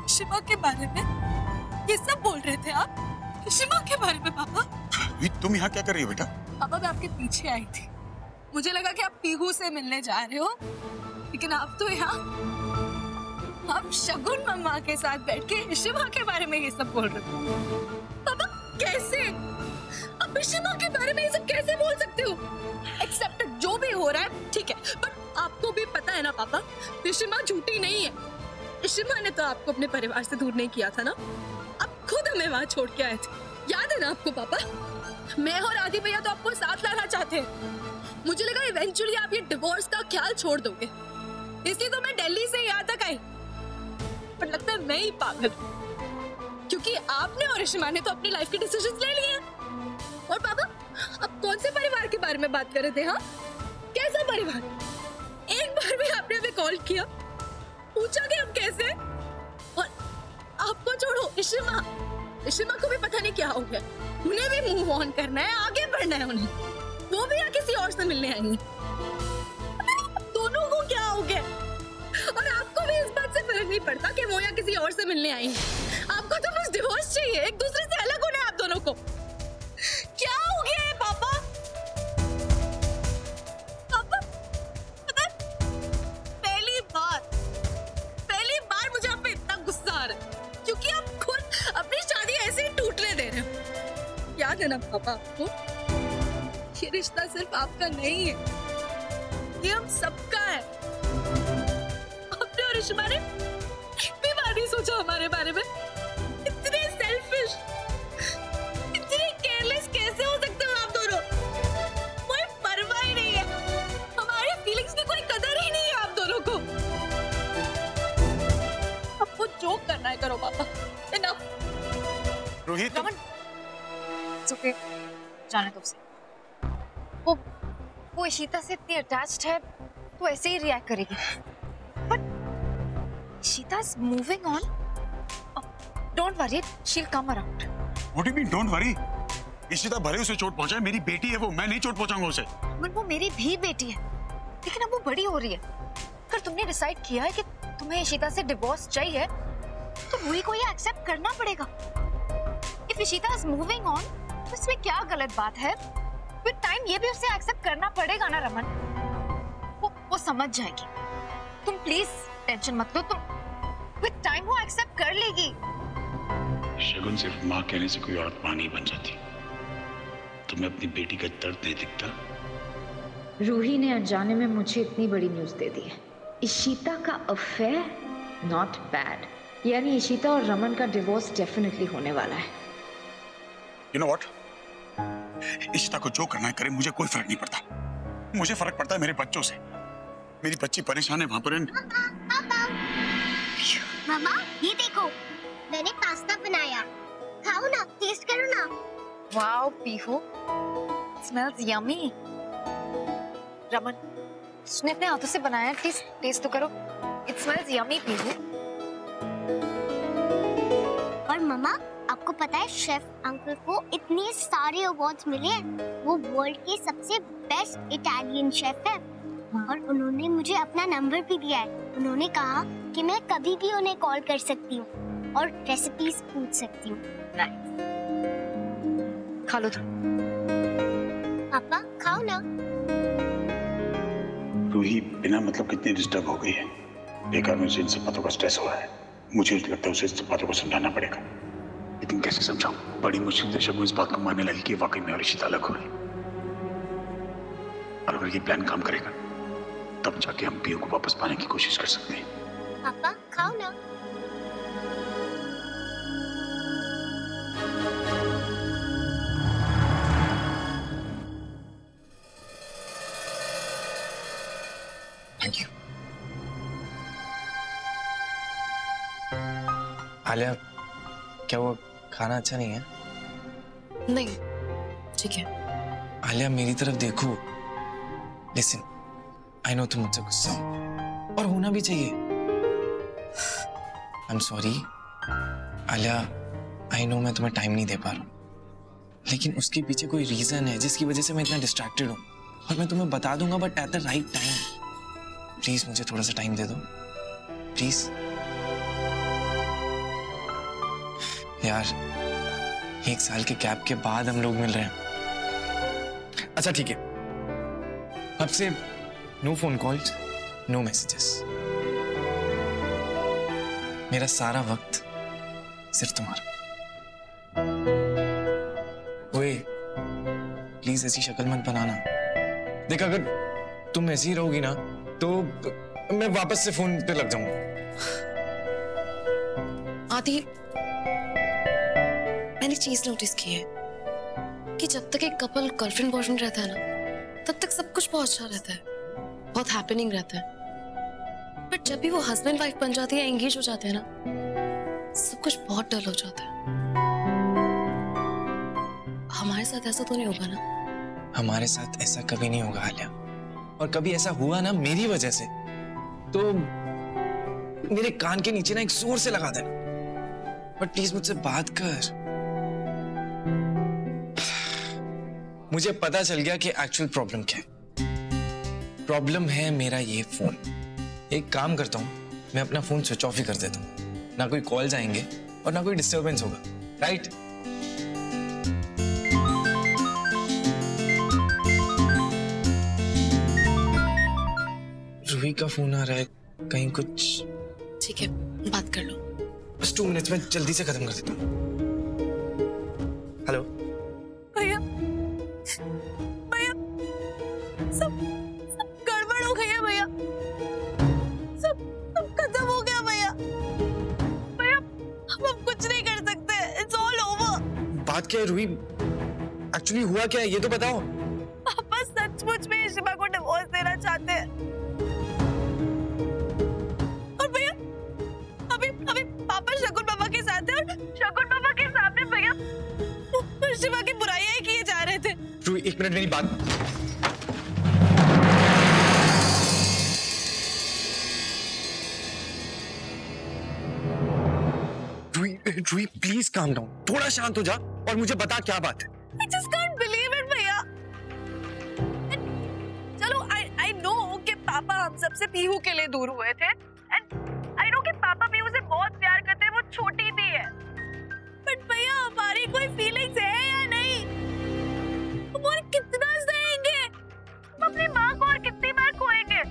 शिवा के बारे में ये सब बोल रहे थे आप? शिवा के बारे में पापा? तुम यहाँ क्या कर रही हो बेटा? पापा मैं आपके पीछे आई थी, मुझे लगा कि आप पीहू से मिलने जा रहे हो, लेकिन आप तो यहाँ आप शगुन मम्मा के साथ बैठ के शिवा के बारे में ये सब बोल रहे हो। पापा कैसे आप शिवा के बारे में ये सब कैसे बोल सकते हो? एक्सेप्टेड जो भी हो रहा है ठीक है, बट आपको भी पता है ना पापा, शिवा झूठी नहीं है। शिवा ने तो आपको अपने परिवार से दूर नहीं किया था ना, आप खुद हमें वहां छोड़ के आए थे, याद है ना आपको पापा? मैं और आदि भैया तो आपको साथ लाना चाहते हैं। मुझे लगा इवेंचुअली आप ये डिवोर्स का ख्याल छोड़ दोगे, इसलिए तो मैं दिल्ली से यहाँ तक आई। पर लगता है मैं ही पागल, क्योंकि आपने और ऋषिमा ने तो अपनी लाइफ के डिसीजंस ले लिए। और पापा आप कौन से परिवार के बारे में बात कर रहे थे? हाँ कैसा परिवार? एक बार भी आपने हमें कॉल किया, पूछा कि हम कैसे? और आपको छोड़ो ऋषिमा को भी पता नहीं क्या हो गया, उन्हें भी मूव ऑन करना है, आगे बढ़ना है उन्हें, वो भी यहाँ किसी और से मिलने आएंगी। दोनों को क्या हो गया? और आपको भी इस बात से फर्क नहीं पड़ता कि वो यहाँ किसी और से मिलने आई है। आपको तो बस डिवोर्स चाहिए, एक दूसरे से अलग होना है आप दोनों को। क्या हो गया है पापा? पापा पता है, पहली बार मुझे आप पे इतना गुस्सा आ रहा है, क्योंकि आप खुद अपनी शादी ना पापा आपको, ये रिश्ता सिर्फ आपका नहीं है, ये हम सबका है। आपने और इश्मा ने भी बार नहीं सोचा हमारे बारे में। इतने सेल्फिश, इतने केयरलेस कैसे हो सकते हो आप दोनों? कोई परवाह ही नहीं है, हमारी फीलिंग्स की कोई कदर ही नहीं है आप दोनों को। आपको जो करना है करो पापा, enough. Rohit, Raman, it's okay, जाने दो उसे। वो इशिता से इतनी अटैच्ड है तो ऐसे ही रिएक्ट करेगी। But Ishita is moving on, don't worry, she will come around. What do you mean, don't worry? Ishita भले उसे चोट पहुंचाए, मेरी बेटी है वो, मैं नहीं चोट पहुंचाऊंगा उसे। वो मेरी भी बेटी है, लेकिन अब वो बड़ी हो रही है। अगर तुमने डिसाइड किया है कि तुम्हें इशिता से डिवोर्स चाहिए तो रूही को ये एक्सेप्ट करना पड़ेगा। If Ishita is moving on तो इसमें क्या गलत बात है? विद टाइम ये भी उसे एक्सेप्ट करना पड़ेगा ना रमन। वो समझ जाएगी, तुम प्लीज टेंशन मत लो, तुम विद टाइम वो एक्सेप्ट कर लेगी। शगुन सिर्फ माँ कहने से कोई औरत माँ नहीं बन जाती। तुम्हें अपनी बेटी का दर्द नहीं दिखता? रूही ने अनजाने में मुझे इतनी बड़ी न्यूज दे दी है। इशिता का अफेयर, नॉट बैड। यानी इशिता और रमन का डिवोर्स डेफिनेटली होने वाला है। You know what? इशिता को जो करना है करे, मुझे कोई फर्क नहीं पड़ता। मुझे फर्क पड़ता है मेरे बच्चों से। मेरी बच्ची परेशान है वहां पर। मामा ये देखो, मैंने पास्ता बनाया, खाओ ना, टेस्ट करो ना। Wow Pihu, smells yummy. Raman, उसने अपने हाथों से बनाया, टेस्ट तो करो। It smells yummy Pihu. और मामा आपको पता है शेफ अंकल को इतने सारे अवार्ड्स मिले हैं, वो वर्ल्ड के सबसे बेस्ट इटालियन शेफ है। और उन्होंने मुझे अपना नंबर भी दिया है। उन्होंने कहा कि मैं कभी भी उन्हें कॉल कर सकती हूँ और रेसिपीज पूछ सकती हूँ। खा लो तुम। पापा खाओ ना। रूही बिना मतलब कितनी डिस्टर्ब हो गई है। बेकार में उसे इन सब बातों का स्ट्रेस हुआ है। मुझे लगता है उसे इन सब बातों को समझाना पड़ेगा, लेकिन कैसे समझाऊं? बड़ी मुश्किल से शगुन इस बात को मानने लगी कि वाकई में और इशिता अलग हो रही। और अगर ये प्लान काम करेगा तब जाके हम पीयू को वापस पाने की कोशिश कर सकते हैं। पापा खाओ ना। Thank you. आलिया, क्या वो खाना अच्छा नहीं है? नहीं, ठीक है। आलिया मेरी तरफ देखो। लिसन, आई नो तुम मुझसे गुस्सा हो और होना भी चाहिए। I am sorry Alia, I know मैं तुम्हें टाइम नहीं दे पा रहा हूँ, लेकिन उसके पीछे कोई रीजन है जिसकी वजह से मैं इतना डिस्ट्रैक्टेड हूँ, और मैं तुम्हें बता दूंगा but at the right time. Please मुझे थोड़ा सा टाइम दे दो प्लीज। यार 1 साल के गैप के बाद हम लोग मिल रहे हैं। अच्छा ठीक है, अब से no phone calls, no messages. मेरा सारा वक्त सिर्फ तुम्हारा। ओए प्लीज ऐसी शक्ल मत बनाना। देख अगर तुम ऐसी ही रहोगी ना तो मैं वापस से फोन पे लग जाऊंगा। आदि, मैंने चीज नोटिस की है कि जब तक एक कपल गर्लफ्रेंड बॉयफ्रेंड रहता है ना, तब तक सब कुछ बहुत अच्छा रहता है, बहुत हैपनिंग रहता है। बट जब भी वो हस्बैंड वाइफ बन जाती है, एंगेज हो जाते हैं ना, सब कुछ बहुत डल हो जाता है। हमारे साथ ऐसा तो नहीं होगा ना? हमारे साथ ऐसा कभी नहीं होगा आलिया, और कभी ऐसा हुआ ना मेरी वजह से तो मेरे कान के नीचे ना एक जोर से लगा देना। बट प्लीज मुझसे बात कर। मुझे पता चल गया कि एक्चुअल प्रॉब्लम क्या है। प्रॉब्लम है मेरा ये फोन। एक काम करता हूं, मैं अपना फोन स्विच ऑफ ही कर देता हूं। ना कोई कॉल्स आएंगे और ना कोई डिस्टरबेंस होगा, राइट? रूही का फोन आ रहा है, कहीं कुछ? ठीक है, बात कर लो। बस 2 मिनट्स में जल्दी से खत्म कर देता हूँ। हेलो भैया भैया सब गड़बड़ हो गई है भैया, सब खत्म हो गया भैया। भैया अब कुछ नहीं कर सकते, इट्स ऑल ओवर। बात क्या है रूही? एक्चुअली हुआ क्या है ये तो बताओ। पापा सचमुच में शिवा को डिवोर्स देना चाहते हैं। और भैया अभी अभी पापा शकुन पापा के साथ है और शकुन पापा के सामने भैया शिवा की बुराइयां किए जा रहे थे। रूही एक मिनट मेरी बात। रूही प्लीज काम डाउन, थोड़ा शांत हो जा और मुझे बता क्या बात है। I just can't believe it भैया। चलो I know कि पापा हम सबसे पीहू के लिए दूर हुए थे and I know कि पापा पीहू से बहुत प्यार करते हैं, वो छोटी भी है। बट भैया हमारी कोई फीलिंग्स है या नहीं? हम और कितना सहेंगे? हम अपनी माँ को और कितनी बार खोएंगे?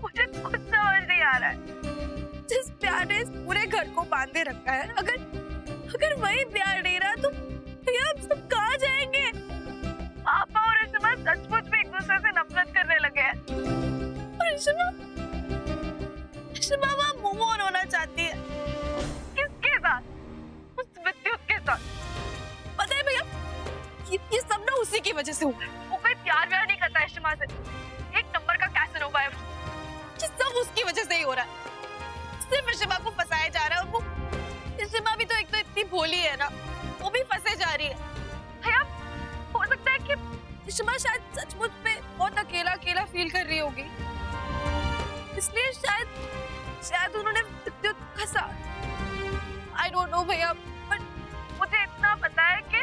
मुझे कुछ समझ नहीं आ रहा है। जिस प्यार ने इस पूरे घर को बांधे रखा है, अगर वही प्यार नहीं रहा तो भैया हम सब कहाँ जाएंगे? पापा और रिशमा सचमुच में एक दूसरे से नफरत करने लगे हैं। और रिशमा वहाँ मूव ऑन होना चाहती है। किसके साथ? उस विद्युत के साथ। पता है भैया ये सब ना उसी की वजह से हुआ है। वो कोई प्यार व्यार नहीं करता है रिशमा से, एक नंबर का कैसेनोवा है। ये सब उसकी वजह से ही हो रहा है। सिर्फ रिशमा को फंसाया जा रहा है और वो रिशमा भी तो एक तो इतनी भोली है ना, वो भी फंसे जा रही है। भैया हो सकता है कि रिशमा शायद सचमुच में बहुत अकेला अकेला फील कर रही होगी, इसलिए शायद उन्होंने विद्युत का साथ। आई डोंट नो भैया, बट मुझे इतना पता है कि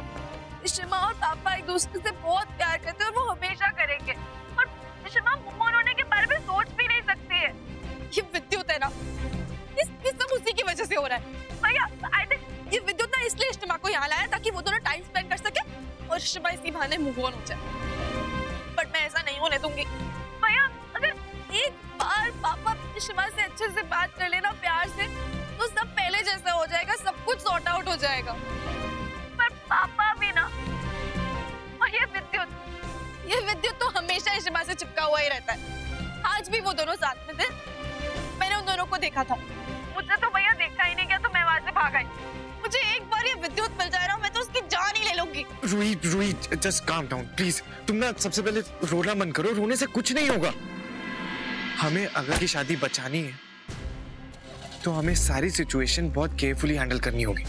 रिशमा और पापा एक दूसरे से बहुत प्यार करते हैं और वो हमेशा करेंगे। और रिशमा मूव ऑन होने के बारे में सोच भी नहीं सकती है। ये विद्युत है ना, ये सब उसी की वजह से हो रहा है। भैया आई थिंक ये विद्युत ना इसलिए रिशमा को यहाँ लाया ताकि वो दोनों टाइम स्पेंड कर सके और रिशमा इसी बहाने मूव ऑन हो जाए। बट मैं ऐसा नहीं होने दूंगी। भैया अगर एक बार पापा रिशमा से अच्छे से बात कर लेना प्यार से, तो सब पहले जैसा हो जाएगा, सब कुछ सॉर्ट आउट हो जाएगा। पर पापा भी ना, और ये विद्युत तो हमेशा रिशमा से चिपका हुआ ही रहता है। आज भी वो दोनों साथ में थे, मैंने उन दोनों को देखा था। मुझे तो भैया देखा ही नहीं गया, तो मैं वहां से भाग आई। मुझे एक बार ये विद्युत मिल जाए ना, मैं तो उसकी जान ही ले लूंगी। Ruhi just calm down please. तुम ना सबसे पहले रोना बंद करो, रोने से कुछ नहीं होगा। हमें अगर की शादी बचानी है तो हमें सारी सिचुएशन बहुत केयरफुली हैंडल करनी होगी।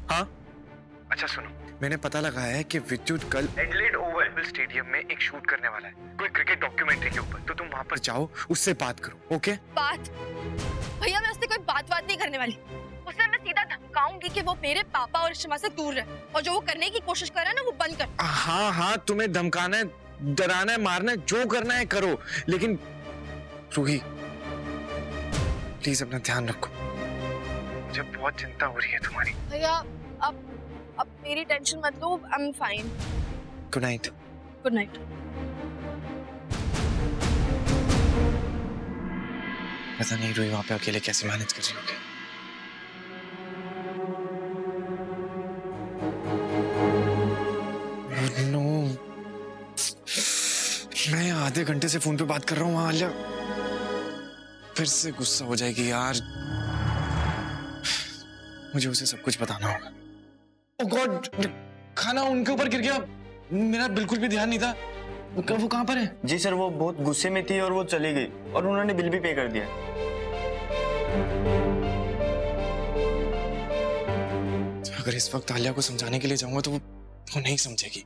हाँ अच्छा सुनो, मैंने पता लगाया है कि विद्युत कल एडिलेड ओवल स्टेडियम में एक शूट करने वाला है, कोई क्रिकेट डॉक्यूमेंट्री के ऊपर। तो तुम वहां पर जाओ, उससे बात करो। ओके? बात? भैया मैं उससे कोई बात नहीं करने वाली। उसे मैं सीधा धमकाऊंगी कि वो मेरे पापा और रिशमा से दूर रहे, और जो वो करने की कोशिश कर रहा है ना वो बंद कर। हाँ तुम्हें धमकाना है, डराना है, मारना है, जो करना है करो, लेकिन रूही प्लीज अपना ध्यान रखो। मुझे बहुत चिंता हो रही है तुम्हारी। भैया अब मेरी टेंशन मत लो, I am fine. Good night. Good night. पता नहीं रूही वहां पे अकेले कैसे मैनेज कर रही होगी। नो, मैं आधे घंटे से फोन पे बात कर रहा हूँ, वहां आलिया फिर से गुस्सा हो जाएगी यार। मुझे उसे सब कुछ बताना होगा। ओह गॉड, खाना उनके ऊपर गिर गया, मेरा बिल्कुल भी ध्यान नहीं था। वो कहाँ पर है? जी सर, वो बहुत गुस्से में थी और वो चली गई, और उन्होंने बिल भी पे कर दिया। अगर इस वक्त आलिया को समझाने के लिए जाऊंगा तो वो नहीं समझेगी।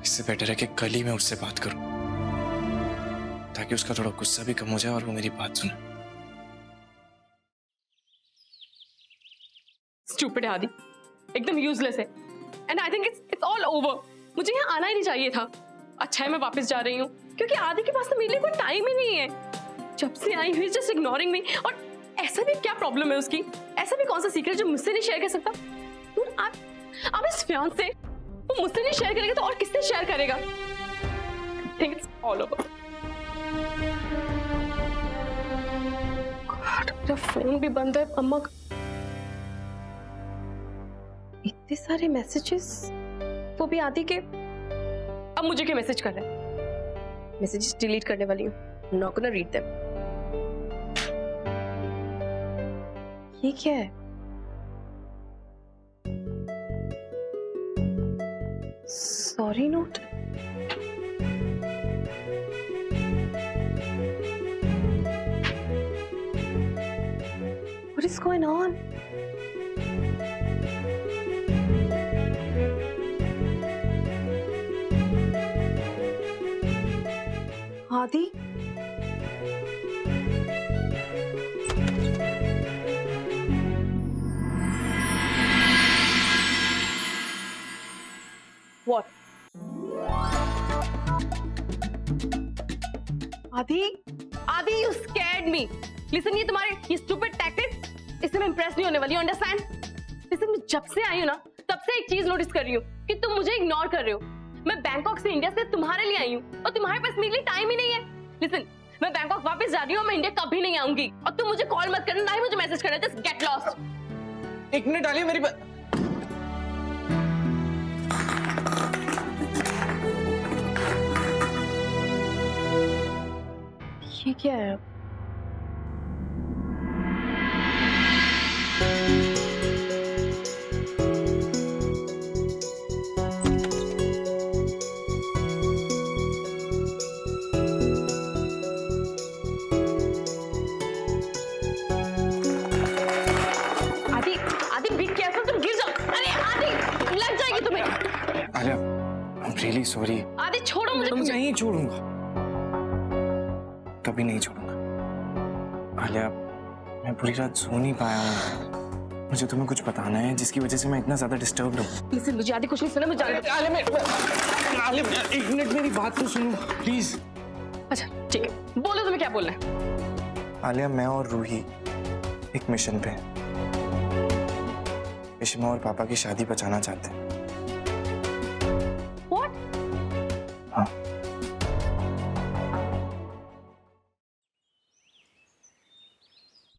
इससे बेटर है कि कल ही मैं उससे बात करूं, ताकि उसका थोड़ा गुस्सा भी कम हो जाए और वो मेरी बात सुने। स्टूपिड है आदि, एकदम यूजलेस है, and I think it's all over. मुझे यहाँ आना ही नहीं चाहिए था। अच्छा है मैं वापस जा रही हूँ, क्योंकि आदि के पास तो मेरे लिए कोई टाइम ही नहीं है। जब से आई हुई जस्ट इग्नोरिंग मी। और ऐसा भी क्या प्रॉब्लम है उसकी? ऐसा भी कौन सा सीक्रेट जो मुझसे नहीं शेयर कर सकता? आप इस फियांसे वो मुझसे नहीं शेयर करेगा तो और किससे शेयर करेगा? I think it's all over. मेरा फोन भी बंद है। अम्मा इतने सारे मैसेजेस। वो भी आदि के। अब मुझे क्या मैसेज कर रहा है? मैसेजेस डिलीट करने वाली हूँ। Not gonna read them. ये क्या है? Sorry note. What is going on? आदि? What? आदि? आदि, you scared me. Listen, ये तुम्हारे ये stupid tactics, इससे मैं impress नहीं होने वाली, you understand? Listen, मैं जब से आई हूँ ना, तब से एक चीज नोटिस कर रही हूँ कि तुम मुझे इग्नोर कर रहे हो। मैं बैंकॉक से इंडिया से तुम्हारे लिए आई हूँ और तुम्हारे पास मेरे लिए टाइम ही नहीं है। Listen, मैं बैंकॉक वापस जा रही हूँ, मैं इंडिया कभी नहीं आऊंगी और तुम मुझे कॉल मत करना, ना ही मुझे मैसेज करना। Just get lost. एक मिनट आलिया, मेरी बात। ये क्या है? आदि, आदि बी केयरफुल, तुम गिर जाओ। अरे आदि, लग जाएगी तुम्हें। Alia, I'm really sorry। आदि छोड़ो मुझे। तुम नहीं छोड़ूंगा, कभी नहीं छोड़ूंगा। आलिया, मैं पूरी रात सो नहीं पाया हूँ। मुझे तुम्हें कुछ बताना है जिसकी वजह से मैं इतना ज्यादा डिस्टर्ब हूँ। Listen, मुझे आदि कुछ नहीं सुना, मुझे आलिया, एक मिनट मेरी बात तो सुनो प्लीज। अच्छा ठीक है, बोलो तुम्हें क्या बोलना है। आलिया, मैं और रूही एक मिशन पे हैं। इश्मा और पापा की शादी बचाना चाहते हैं। What? हाँ।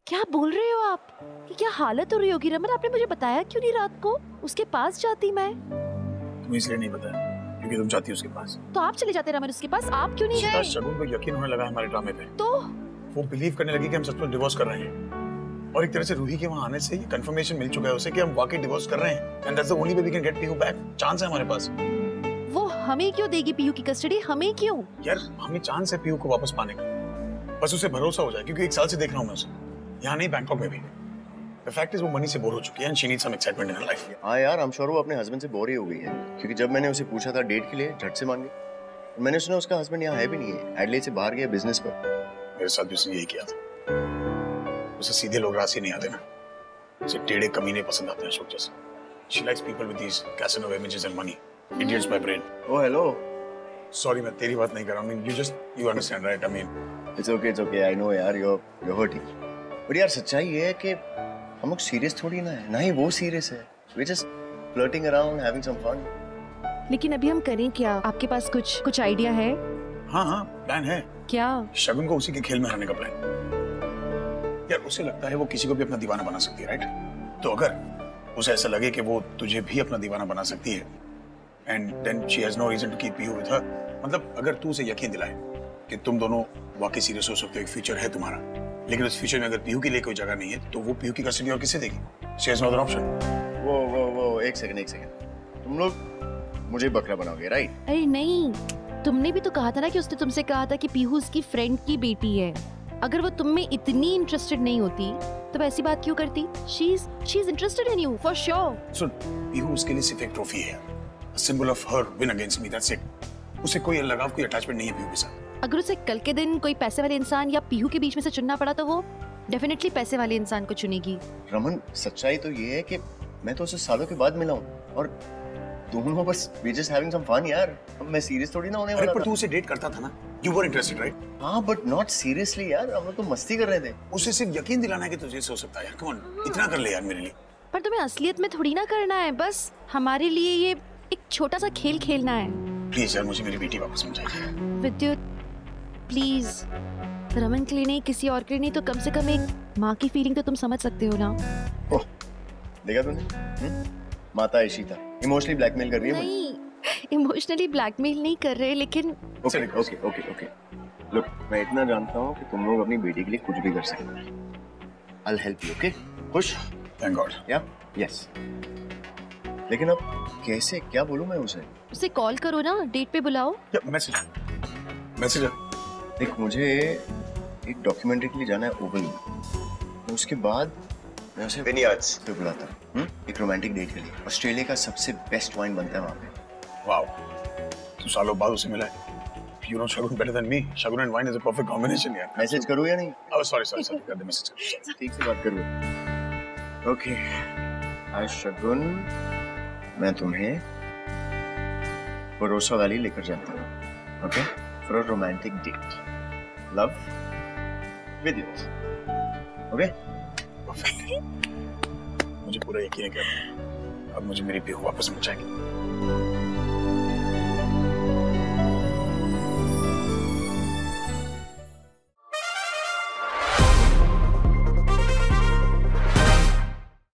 क्या बोल रहे हो आप? कि क्या हालत हो रही होगी रमन? आपने मुझे बताया क्यों नहीं रात को? उसके पास जाती मैं। तुम्हें इसलिए नहीं बताया क्योंकि तुम जाती उसके पास। तो आप चले जाते रमन उसके पास, आप क्यों नहीं गए? शगुन को यकीन होने लगा हमारे ड्रामे पे। तो वो बिलीव करने लगी कि हम सच में डिवोर्स कर रहे हैं और एक तरह से रूही के वहाँ आने से ये कंफर्मेशन मिल चुका है उसे कि हम वाकई डिवोर्स कर रहे हैं। And that's the only way we can get Pihu back. Chance है हमारे पास। वो हमें क्यों देगी पीहू की कस्टडी? हमें क्यों? यार हमें चांस है पीहू को वापस पाने का, बस उसे भरोसा हो जाए क्योंकि 1 साल से देख रहा हूँ मैं उसे, यहाँ नहीं बैंकॉक में भी। The fact is वो मनी से बोर हो चुकी है and she needs some excitement in her life. हाँ यार, I'm sure वो अपने हस्बैंड से बोर ही हो गई है क्योंकि जब मैंने उसे पूछा था डेट के लिए झट से मान गई। मैंने सुना उसका हस्बैंड यहाँ है भी नहीं है, एडलेड से बाहर गया बिजनेस पर। मेरे साथ भी उसने यही किया था। उसे सीधे लोग रास्ते नहीं आते ना, उसे टेढ़े कमीने पसंद आते हैं अशोक जैसे। She likes people with these Casanova images and money. Idiots by brain. Oh hello. Sorry मैं तेरी बात नहीं कर रहा हूँ। I mean you understand right? I mean it's okay. I know यार you're hurting. पर यार सच्चाई ये है कि हम लोग सीरियस थोड़ी ना है, ना ही वो सीरियस है। We're just flirting around, having some fun. लेकिन अभी हम करें क्या? आपके पास कुछ आइडिया है? हाँ प्लान है। क्या? शगुन को उसी के खेल में हराने का प्लान। यार उसे लगता है वो किसी को भी अपना दीवाना बना सकती है, राइट? तो अगर उसे ऐसा लगे कि वो तुझे भी अपना दीवाना बना सकती है, and then she has no reason to keep you with her, मतलब अगर तू उसे यकीन दिलाए कि तुम दोनों वाकई सीरियस हो सकते हो, एक फ्यूचर है तुम्हारा, लेकिन उस फ्यूचर में अगर पीहू के लिए कोई जगह नहीं है तो वो पीहू की कस्टडी और किसे देगी? She has no other option. वो एक सेकंड। तुम लोग मुझे बकरा बनाओगे, राइट? अरे नहीं, तुमने भी तो कहा था ना कि उसने तुमसे कहा था कि पीहू उसकी फ्रेंड की बेटी है। अगर वो तुम में इतनी इंटरेस्टेड नहीं होती तो ऐसी बात क्यों करती? She is interested in you for sure. सुन, पीहू उसके लिए सिर्फ एक ट्रॉफी है, a symbol of her win against me, that's it. उसे कोई लगाव, कोई अटैचमेंट नहीं है पीहू के साथ। अगर उसे कल के दिन कोई पैसे वाले इंसान या पीहू के बीच में से चुनना पड़ा तो वो डेफिनेटली पैसे वाले इंसान को चुनेगी। रमन, सच्चाई तो ये है कि मैं तो उसे सालों के बाद मिला हूँ और दोनों बस we just having some fun यार। मैं सीरियस थोड़ी ना होने वाला था। पर तू उसे डेट करता था ना? You were interested, right? हाँ, but not seriously यार। हम लोग तो मस्ती कर रहे थे। उसे सिर्फ यकीन दिलाना है कि तुझे हो सकता है यार। Come on, इतना कर ले यार मेरे लिए। पर तुम्हें असलियत में थोड़ी ना करना है, बस हमारे लिए ये एक छोटा सा खेल खेलना है। प्लीज यार, मुझे मेरी बेटी वापस मिल जाए। विद्युत प्लीज, रमन के लिए नहीं, किसी और के लिए नहीं तो कम से कम एक माँ की फीलिंग तो तुम समझ सकते हो ना? ओह, देखा तूने? माता इशिता इमोशनली ब्लैकमेल कर रही है। नहीं, इमोशनली ब्लैकमेल नहीं कर रहे, लेकिन okay okay okay okay look, मैं इतना जानता हूँ कि तुम लोग अपनी बेटी के लिए कुछ भी कर सकते हो। I'll help you, okay? खुश? Thank God. Yeah? Yes. लेकिन अब कैसे, क्या बोलूँ मैं उसे? उसे कॉल करो ना, डेट पे बुलाओ। मैसेज देख, मुझे एक डॉक्यूमेंट्री के लिए जाना है ओवल में। उसके बाद मैं उसे विनियार्ड्स पे बुलाता हूँ एक रोमांटिक डेट के लिए। ऑस्ट्रेलिया का सबसे बेस्ट वाइन बनता है वहाँ पे। वाओ, तू सालों बाद उसे मिला है। You know Shagun better than me. Shagun and wine is a perfect combination, यार। मैसेज करूँ या नहीं? Oh, sorry, कर दे मैसेज कर। ठीक से बात करूँ। ओके, हाय शगुन, मैं तुम्हें भरोसा वाली लेकर जाता हूँ, okay, for a romantic date, love with you, okay? मुझे पूरा यकीन है कि अब मुझे मेरी पीहू वापस मिल जाएगी।